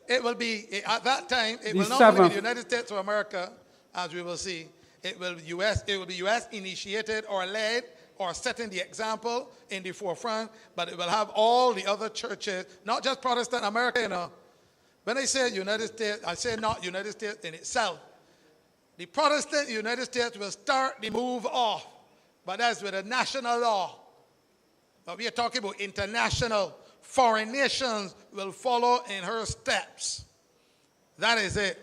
It will be, at that time, it will not only be the United States of America, as we will see. It will be U.S. initiated or led or setting the example in the forefront, but it will have all the other churches, not just Protestant America, you know. When I say United States, I say not United States in itself. The Protestant United States will start the move off, but that's with a national law. But we are talking about international. Foreign nations will follow in her steps. That is it.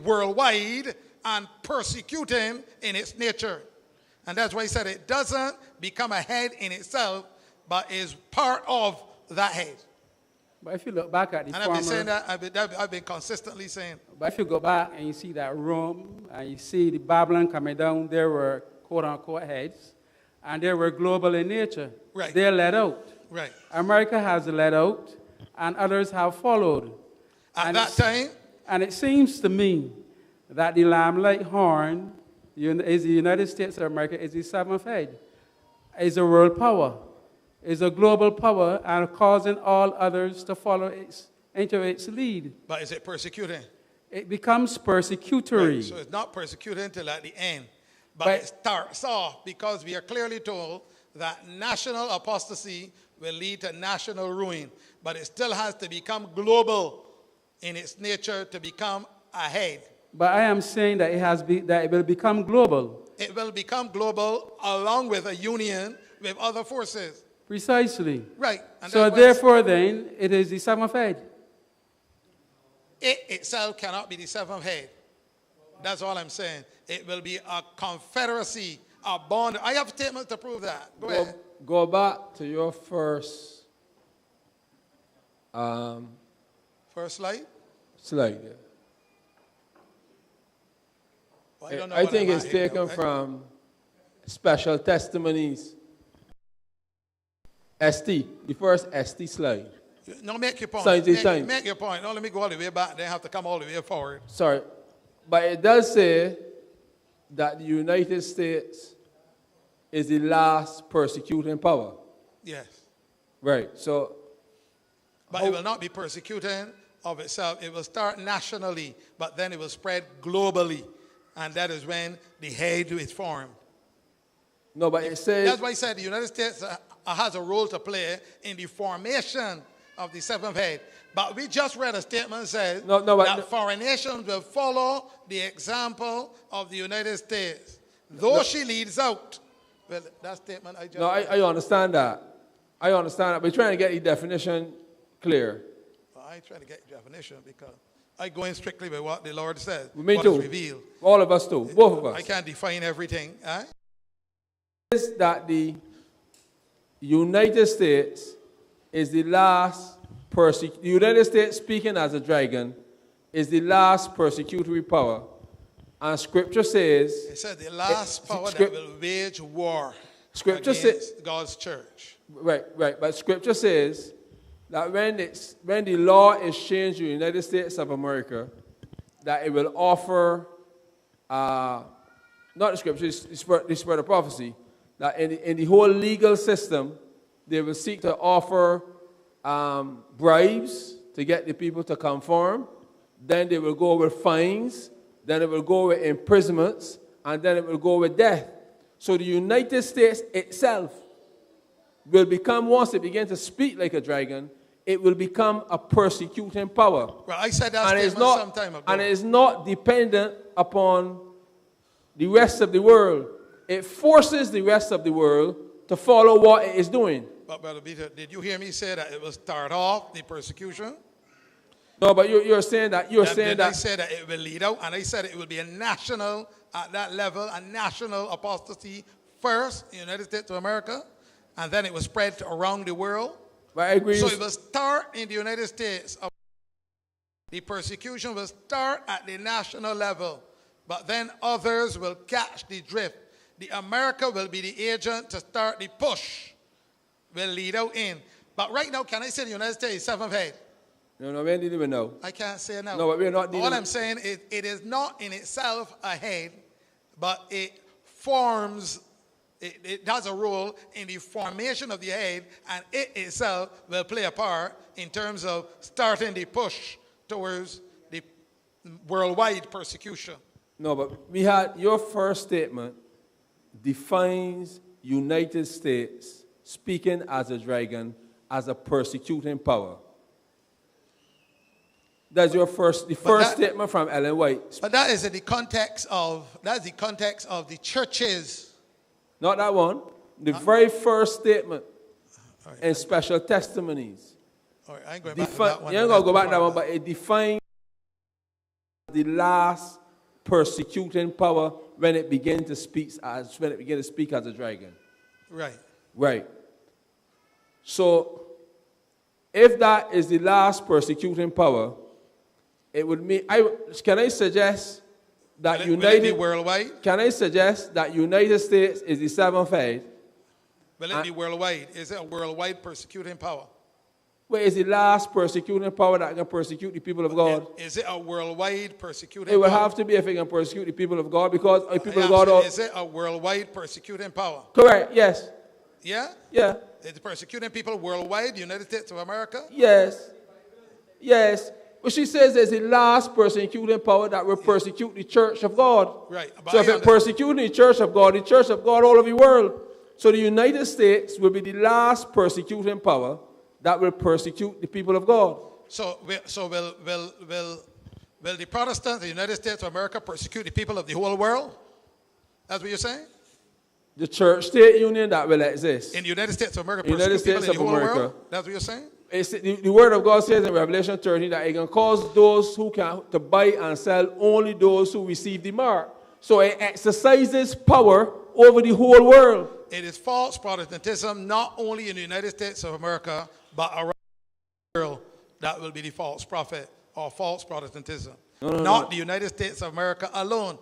Worldwide and persecuting in its nature. And that's why he said it doesn't become a head in itself, but is part of that head. But if you look back at the And I've been saying that, I've been consistently saying. But if you go back and you see that Rome, and you see the Babylon coming down, there were quote-unquote heads, and they were global in nature. Right. They're let out. Right. America has let out, and others have followed. At that time, and it seems to me that the lamb-like horn is the United States of America, is the seventh head, is a world power, is a global power, and causing all others to follow into its lead. but is it persecuting? It becomes persecutory. Right. So it's not persecuting until at the end. But But- it starts off because we are clearly told that national apostasy will lead to national ruin. But it still has to become global in its nature to become a head. But I am saying that that it will become global. It will become global along with a union with other forces. Precisely. Right. And So that's why therefore then, it is the seventh head. it itself cannot be the seventh head. That's all I'm saying. It will be a confederacy, a bond. I have statements to prove that. Go ahead. Go back to your first First slide. slide. Yeah. Well, don't know I what think I'm it's at here, taken okay? from special testimonies. ST, the first ST slide. No, make your point. Signs is signs. Make your point. Don't let me go all the way back. Then have to come all the way forward. Sorry, but it does say that the United States is the last persecuting power. Yes. Right, so But it will not be persecuting of itself. It will start nationally, but then it will spread globally. And that is when the head is formed. no, but it says That's why I said the United States has a role to play in the formation of the seventh head. But we just read a statement that says that foreign nations will follow the example of the United States. Though she leads out. Well, that statement I just no, I understand that. I understand that. We're trying to get the definition clear. Well, I try to get the definition because I go in strictly with what the Lord says. Me what too. is revealed. All of us too. Both of us. I can't define everything. Eh? Is that the United States is the last the United States, speaking as a dragon, is the last persecutory power. And Scripture says... It said the last power that will wage war Scripture against God's church. Right. But Scripture says that when the law is changed in the United States of America, that it will offer, not the Scripture, it's the spirit of prophecy, that in the whole legal system, they will seek to offer bribes to get the people to conform. Then they will go with fines. Then it will go with imprisonments. And then it will go with death. So the United States itself will become, once it begins to speak like a dragon, it will become a persecuting power. Well, I said that statement some time ago. And it is not dependent upon the rest of the world. It forces the rest of the world to follow what it is doing. But Brother Peter, did you hear me say that it will start off the persecution? No, but you're saying that I said that it will lead out, and I said it will be a national, at that level, a national apostasy first in the United States of America, and then it will spread around the world. But I agree. So it will start in the United States. The persecution will start at the national level, but then others will catch the drift. The America will be the agent to start the push, will lead out in. But right now, can I say the United States seventh head? No, we didn't even know. I can't say now. No, but we're not. All I'm saying is it is not in itself a head, but it forms, it has a role in the formation of the head, and it itself will play a part in terms of starting the push towards the worldwide persecution. No, but we had your first statement defines United States, speaking as a dragon, as a persecuting power. That's the first statement from Ellen White. But that is in the context of, that's the context of the churches. Not that one. The very first statement in special testimonies. All right, I ain't going back to that one. You ain't going to go back to that one, but it defines the last persecuting power when it began to speak as a dragon. Right. Right. So, if that is the last persecuting power, it would mean. Can I suggest that will it be worldwide? Can I suggest that United States is the seventh head? Will it be worldwide? Is it a worldwide persecuting power? Where is the last persecuting power that can persecute the people of God? Is it a worldwide persecuting power? It will have to be if it can persecute the people of God, because the people of God is it a worldwide persecuting power? Correct, yes. Yeah? Yeah. Is it persecuting people worldwide, the United States of America? Yes. Yes. But she says there's the last persecuting power that will persecute the church of God. Right. But So if it persecuting the church of God all over the world. So the United States will be the last persecuting power that will persecute the people of God. So will the Protestants of the United States of America persecute the people of the whole world? That's what you're saying? The church-state union that will exist. In the United States of America, United persecute States people in of the whole America. world? That's what you're saying? The word of God says in Revelation 13 that it can cause those who can to buy and sell only those who receive the mark. So it exercises power over the whole world. It is false Protestantism, not only in the United States of America, but around the world. That will be the false prophet or false Protestantism. Not the United States of America alone.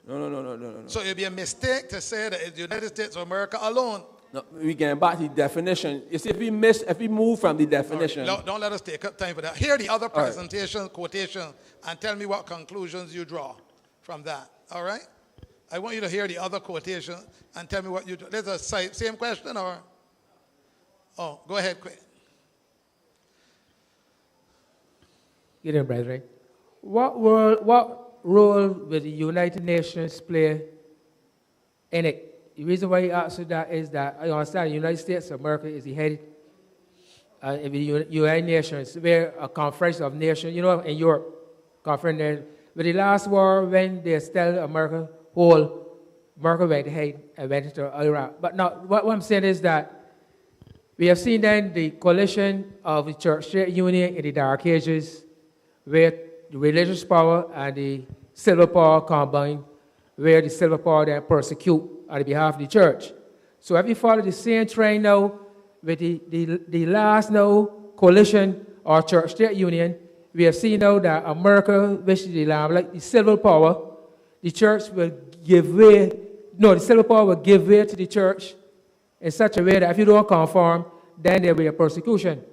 No. So it would be a mistake to say that it's the United States of America alone. No, we get back to the definition. You see, if we move from the definition. Right, don't let us take up time for that. Hear the other presentation, quotation, and tell me what conclusions you draw from that. All right? I want you to hear the other quotation and tell me what you draw. There's a same question, or? Oh, go ahead, quick. Good evening, brethren. What role will the United Nations play in it? The reason why you ask that is that I understand the United States of America is the head of the United Nations. We're a conference of nations, in Europe, conference there. With the last war, when they still America went ahead and went into Iraq. But now, what I'm saying is that we have seen then the coalition of the church-state union in the Dark Ages, where the religious power and the civil power combine, where the civil power then persecute on behalf of the church. So if you follow the same trend now with the last coalition or church-state union, we have seen now that America, which is like the civil power, the church will give way. No, the civil power will give way to the church in such a way that if you don't conform, then there will be a persecution.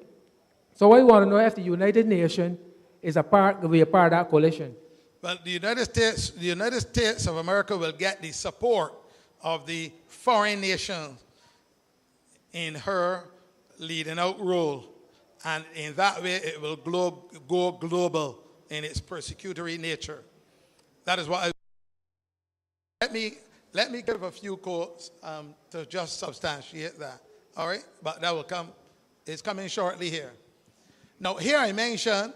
So I want to know if the United Nations will be a part of that coalition. Well, the United States of America will get the support of the foreign nations in her leading out role. And in that way, it will go global in its persecutory nature. That is what let me give a few quotes to just substantiate that. All right? But that will come. It's coming shortly here. Now, here I mention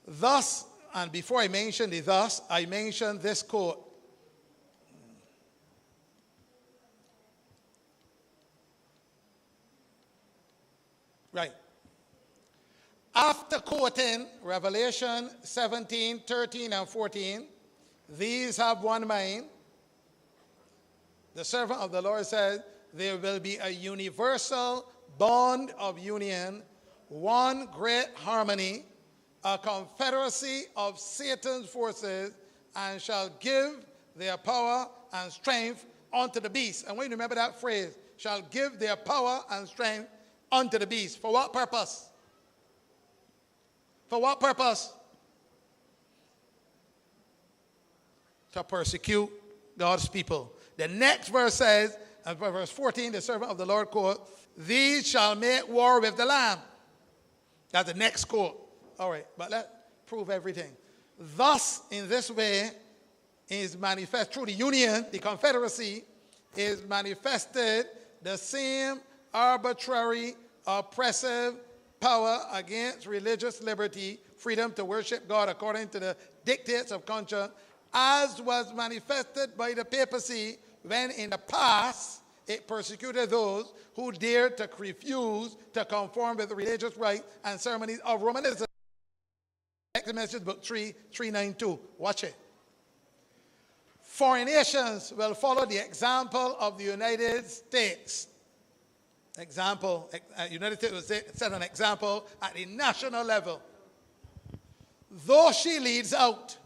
thus, and before I mention the thus, I mention this quote. Right. After quoting Revelation 17, 13, and 14, these have one mind. The servant of the Lord said, there will be a universal bond of union, one great harmony, a confederacy of Satan's forces, and shall give their power and strength unto the beast. And when you remember that phrase, shall give their power and strength unto the beast. For what purpose? For what purpose? To persecute God's people. The next verse says, verse 14, the servant of the Lord quote, these shall make war with the Lamb. That's the next quote. All right, but let's prove everything. Thus, in this way, is manifest through the union, the confederacy, is manifested the same arbitrary, oppressive power against religious liberty, freedom to worship God according to the dictates of conscience, as was manifested by the papacy when in the past it persecuted those who dared to refuse to conform with the religious rites and ceremonies of Romanism. Next message, book 392. Watch it. Foreign nations will follow the example of the United States. United States will set an example at the national level. Though she leads out,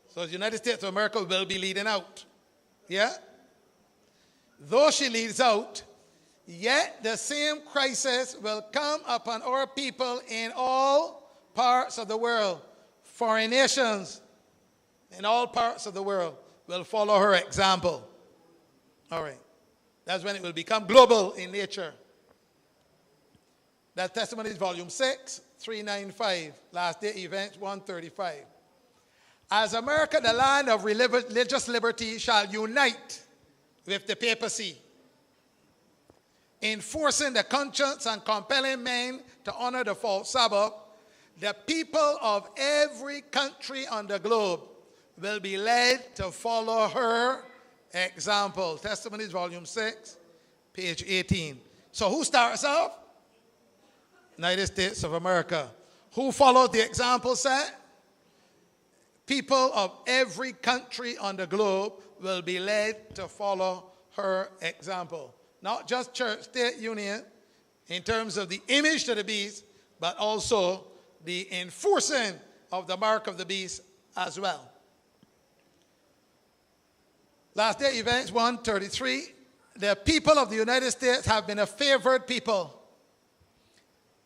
so the United States of America will be leading out. Yeah? Though she leads out, yet the same crisis will come upon our people in all parts of the world. Foreign nations in all parts of the world will follow her example. All right. That's when it will become global in nature. That testimony is volume 6, 395, last day events 135. As America, the land of religious liberty, shall unite with the papacy, enforcing the conscience and compelling men to honor the false Sabbath, the people of every country on the globe will be led to follow her example. Testimonies, volume 6, page 18. So who starts off? United States of America. Who follows the example set? People of every country on the globe will be led to follow her example. Not just church, state, union, in terms of the image to the beast, but also the enforcing of the mark of the beast as well. Last day events 133. The people of the United States have been a favored people.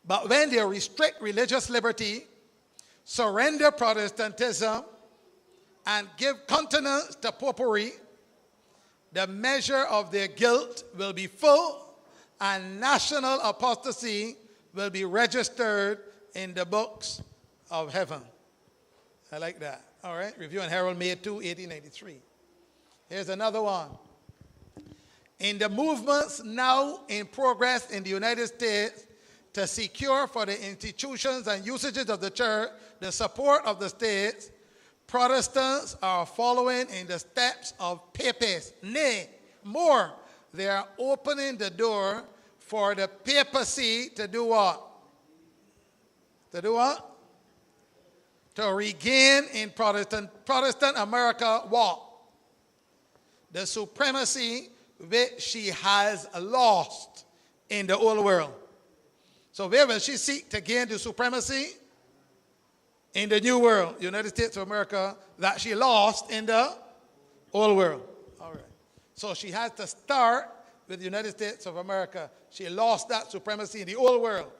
But when they restrict religious liberty, surrender Protestantism, and give countenance to popery, the measure of their guilt will be full, and national apostasy will be registered in the books of heaven. I like that. All right. Review and Herald, May 2, 1893. Here's another one. In the movements now in progress in the United States to secure for the institutions and usages of the church the support of the states, Protestants are following in the steps of papists. Nay, more, they are opening the door for the papacy to do what? To do what? To regain in Protestant America what? The supremacy which she has lost in the old world. So where will she seek to gain the supremacy? In the new world, United States of America, that she lost in the old world. All right. So she has to start with the United States of America. She lost that supremacy in the old world.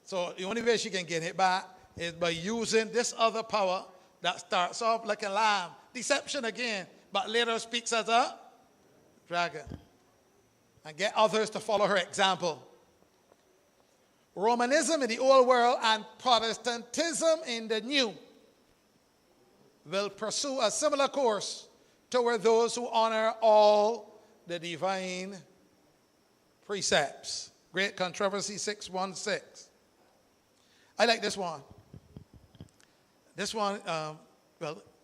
So the only way she can get it back is by using this other power that starts off like a lamb. Deception again, but later speaks as a dragon. And get others to follow her example. Romanism in the old world and Protestantism in the new will pursue a similar course toward those who honor all the divine precepts. Great Controversy 616. I like this one. This one,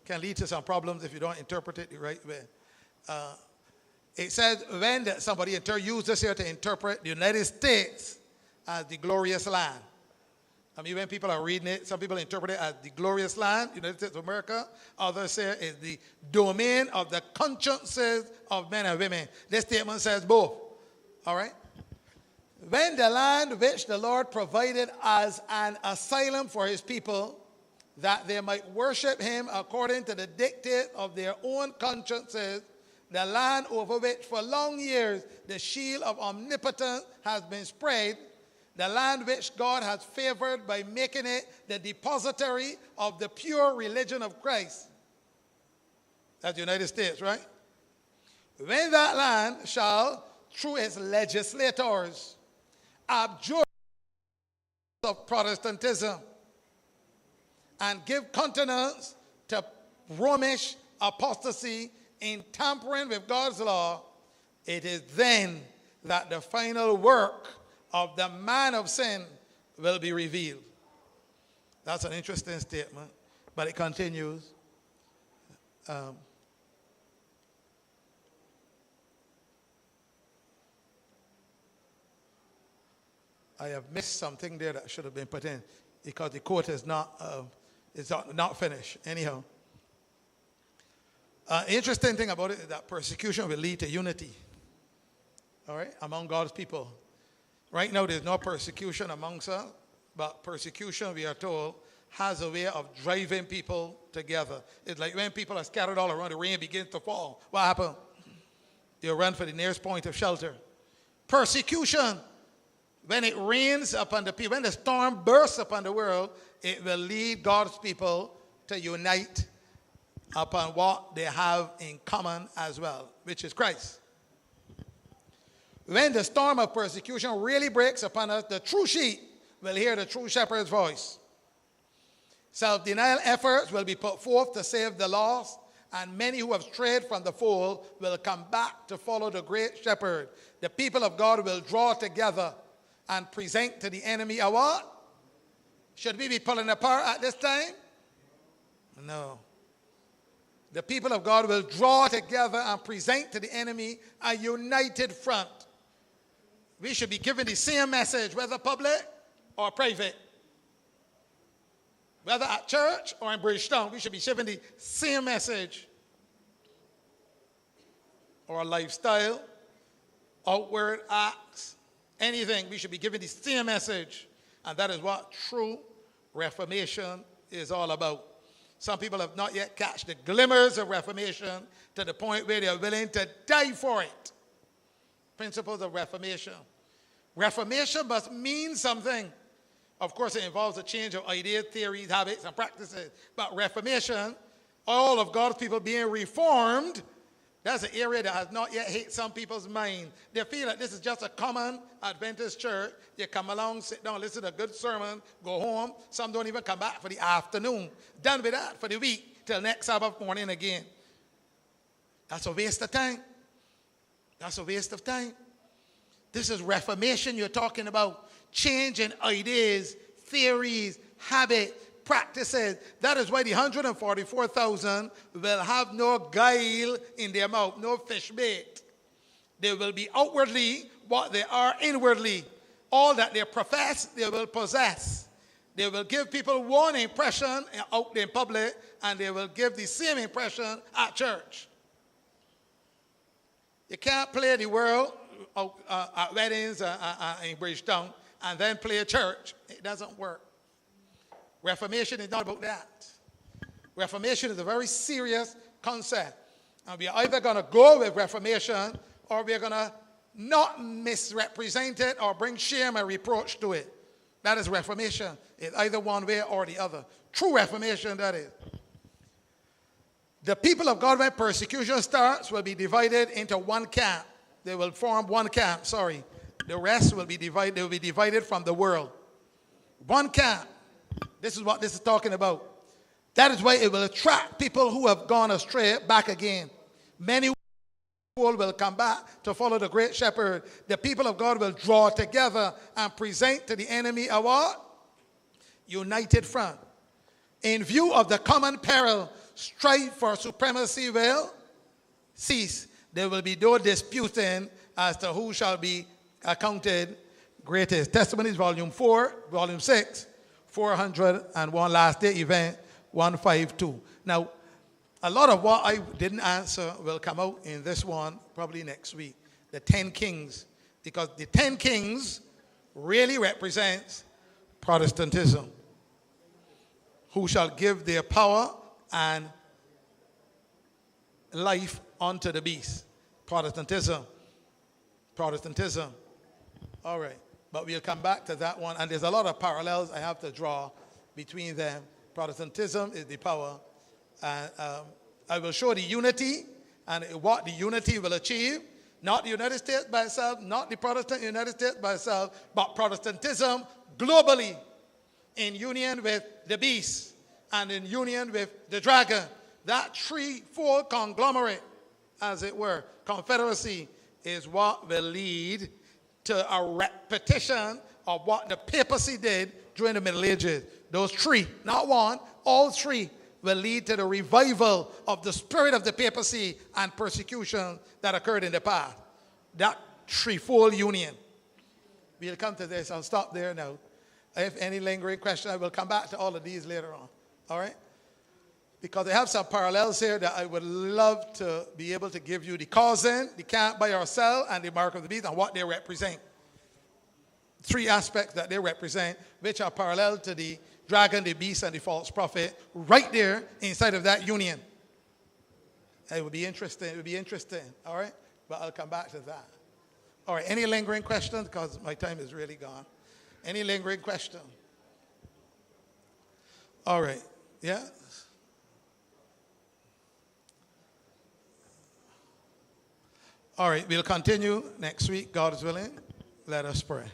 can lead to some problems if you don't interpret it the right way. It says when somebody used this here to interpret the United States as the glorious land. I mean, when people are reading it, some people interpret it as the glorious land, United States of America. Others say it's the domain of the consciences of men and women. This statement says both. All right? When the land which the Lord provided as an asylum for his people, that they might worship him according to the dictate of their own consciences, the land over which for long years the shield of omnipotence has been spread, the land which God has favored by making it the depository of the pure religion of Christ. That's the United States, right? When that land shall, through its legislators, abjure of Protestantism and give countenance to Romish apostasy in tampering with God's law, it is then that the final work of the man of sin will be revealed. That's an interesting statement, but it continues. I have missed something there that should have been put in because the quote is not finished. Anyhow, interesting thing about it is that persecution will lead to unity. All right, among God's people. Right now, there's no persecution amongst us, but persecution, we are told, has a way of driving people together. It's like when people are scattered all around, the rain begins to fall. What happens? You run for the nearest point of shelter. Persecution, when it rains upon the people, when the storm bursts upon the world, it will lead God's people to unite upon what they have in common as well, which is Christ. When the storm of persecution really breaks upon us, the true sheep will hear the true shepherd's voice. Self-denial efforts will be put forth to save the lost, and many who have strayed from the fold will come back to follow the great shepherd. The people of God will draw together and present to the enemy a what? Should we be pulling apart at this time? No. The people of God will draw together and present to the enemy a united front. We should be giving the same message, whether public or private. Whether at church or in Bridgetown, we should be giving the same message. Or lifestyle, outward acts, anything, we should be giving the same message. And that is what true Reformation is all about. Some people have not yet catch the glimmers of Reformation to the point where they are willing to die for it. Principles of Reformation. Reformation must mean something. Of course, it involves a change of ideas, theories, habits, and practices. But Reformation, all of God's people being reformed, that's an area that has not yet hit some people's mind. They feel that this is just a common Adventist church. You come along, sit down, listen to a good sermon, go home. Some don't even come back for the afternoon. Done with that for the week till next Sabbath morning again. That's a waste of time. That's a waste of time. This is Reformation you're talking about. Changing ideas, theories, habit, practices. That is why the 144,000 will have no guile in their mouth, no fish bait. They will be outwardly what they are inwardly. All that they profess, they will possess. They will give people one impression out in public, and they will give the same impression at church. You can't play the world at weddings in Bridgetown and then play a church. It doesn't work. Reformation is not about that. Reformation is a very serious concept. And we are either going to go with Reformation or we are going to not misrepresent it or bring shame and reproach to it. That is Reformation. It's either one way or the other. True Reformation, that is. The people of God, when persecution starts, will be divided into one camp. They will form one camp, The rest will be divided. They will be divided from the world. One camp. This is what this is talking about. That is why it will attract people who have gone astray back again. Many will come back to follow the great shepherd. The people of God will draw together and present to the enemy a what? United front. In view of the common peril, strife for supremacy will cease. There will be no disputing as to who shall be accounted greatest. Testimonies, volume 4, volume 6, 401, last day event, 152. Now, a lot of what I didn't answer will come out in this one probably next week. The 10 kings. Because the 10 kings really represents Protestantism. Who shall give their power and life unto the beast. Protestantism. All right. But we'll come back to that one. And there's a lot of parallels I have to draw between them. Protestantism is the power. And I will show the unity and what the unity will achieve. Not the United States by itself, not the Protestant United States by itself, but Protestantism globally in union with the beast and in union with the dragon. That threefold conglomerate, as it were, confederacy, is what will lead to a repetition of what the papacy did during the Middle Ages. Those three, not one, all three will lead to the revival of the spirit of the papacy and persecution that occurred in the past. That threefold union. we'll come to this. I'll stop there now. If any lingering question, I will come back to all of these later on. All right? Because I have some parallels here that I would love to be able to give you. The cousin, the can't buy or sell, and the mark of the beast, and what they represent. 3 aspects that they represent, which are parallel to the dragon, the beast, and the false prophet, right there inside of that union. It would be interesting. It would be interesting. All right? But I'll come back to that. All right. Any lingering questions? Because my time is really gone. Any lingering question? All right. Yeah? All right. We'll continue next week, God is willing. Let us pray.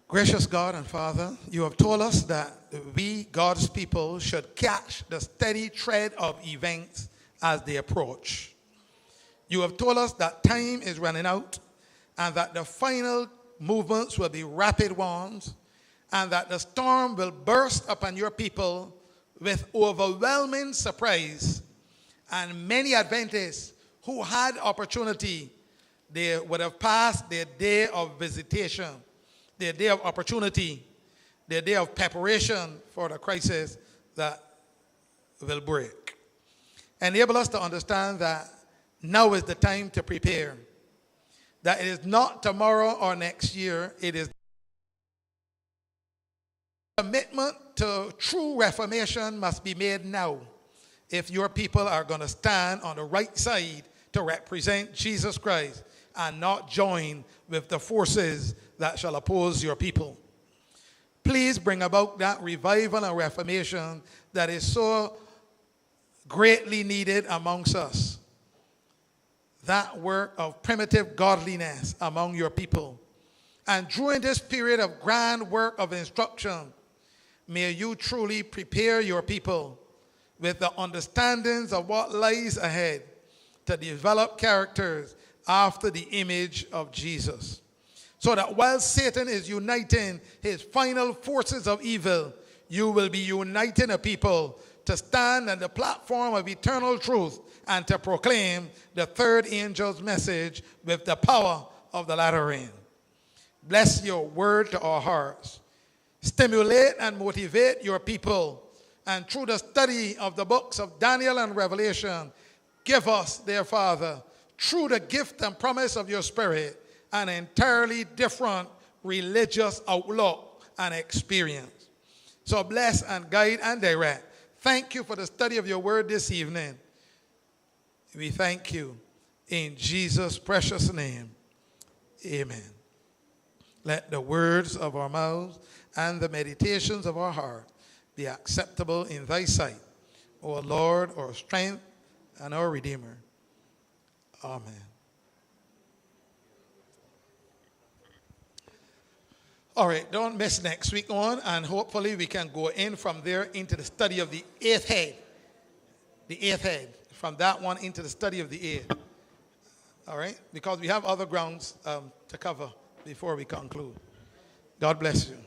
Gracious God and Father, you have told us that we, God's people, should catch the steady tread of events as they approach. You have told us that time is running out and that the final movements will be rapid ones and that the storm will burst upon your people with overwhelming surprise. And many Adventists who had opportunity, they would have passed their day of visitation, their day of opportunity, their day of preparation for the crisis that will break. Enable us to understand that now is the time to prepare. That it is not tomorrow or next year. It is commitment to true reformation must be made now if your people are going to stand on the right side to represent Jesus Christ and not join with the forces that shall oppose your people. Please bring about that revival and reformation that is so greatly needed amongst us. That work of primitive godliness among your people. And during this period of grand work of instruction, may you truly prepare your people with the understandings of what lies ahead to develop characters after the image of Jesus. So that while Satan is uniting his final forces of evil, you will be uniting a people to stand on the platform of eternal truth and to proclaim the third angel's message with the power of the latter rain. Bless your word to our hearts. Stimulate and motivate your people. And through the study of the books of Daniel and Revelation, give us, dear Father, through the gift and promise of your Spirit, an entirely different religious outlook and experience. So bless and guide and direct. Thank you for the study of your word this evening. We thank you in Jesus' precious name. Amen. Let the words of our mouths and the meditations of our heart be acceptable in thy sight, O Lord, our strength and our Redeemer. Amen. All right, don't miss next week on, and hopefully we can go in from there into the study of the 8th head. The 8th head. From that one into the study of the 8th. All right? Because we have other grounds to cover before we conclude. God bless you.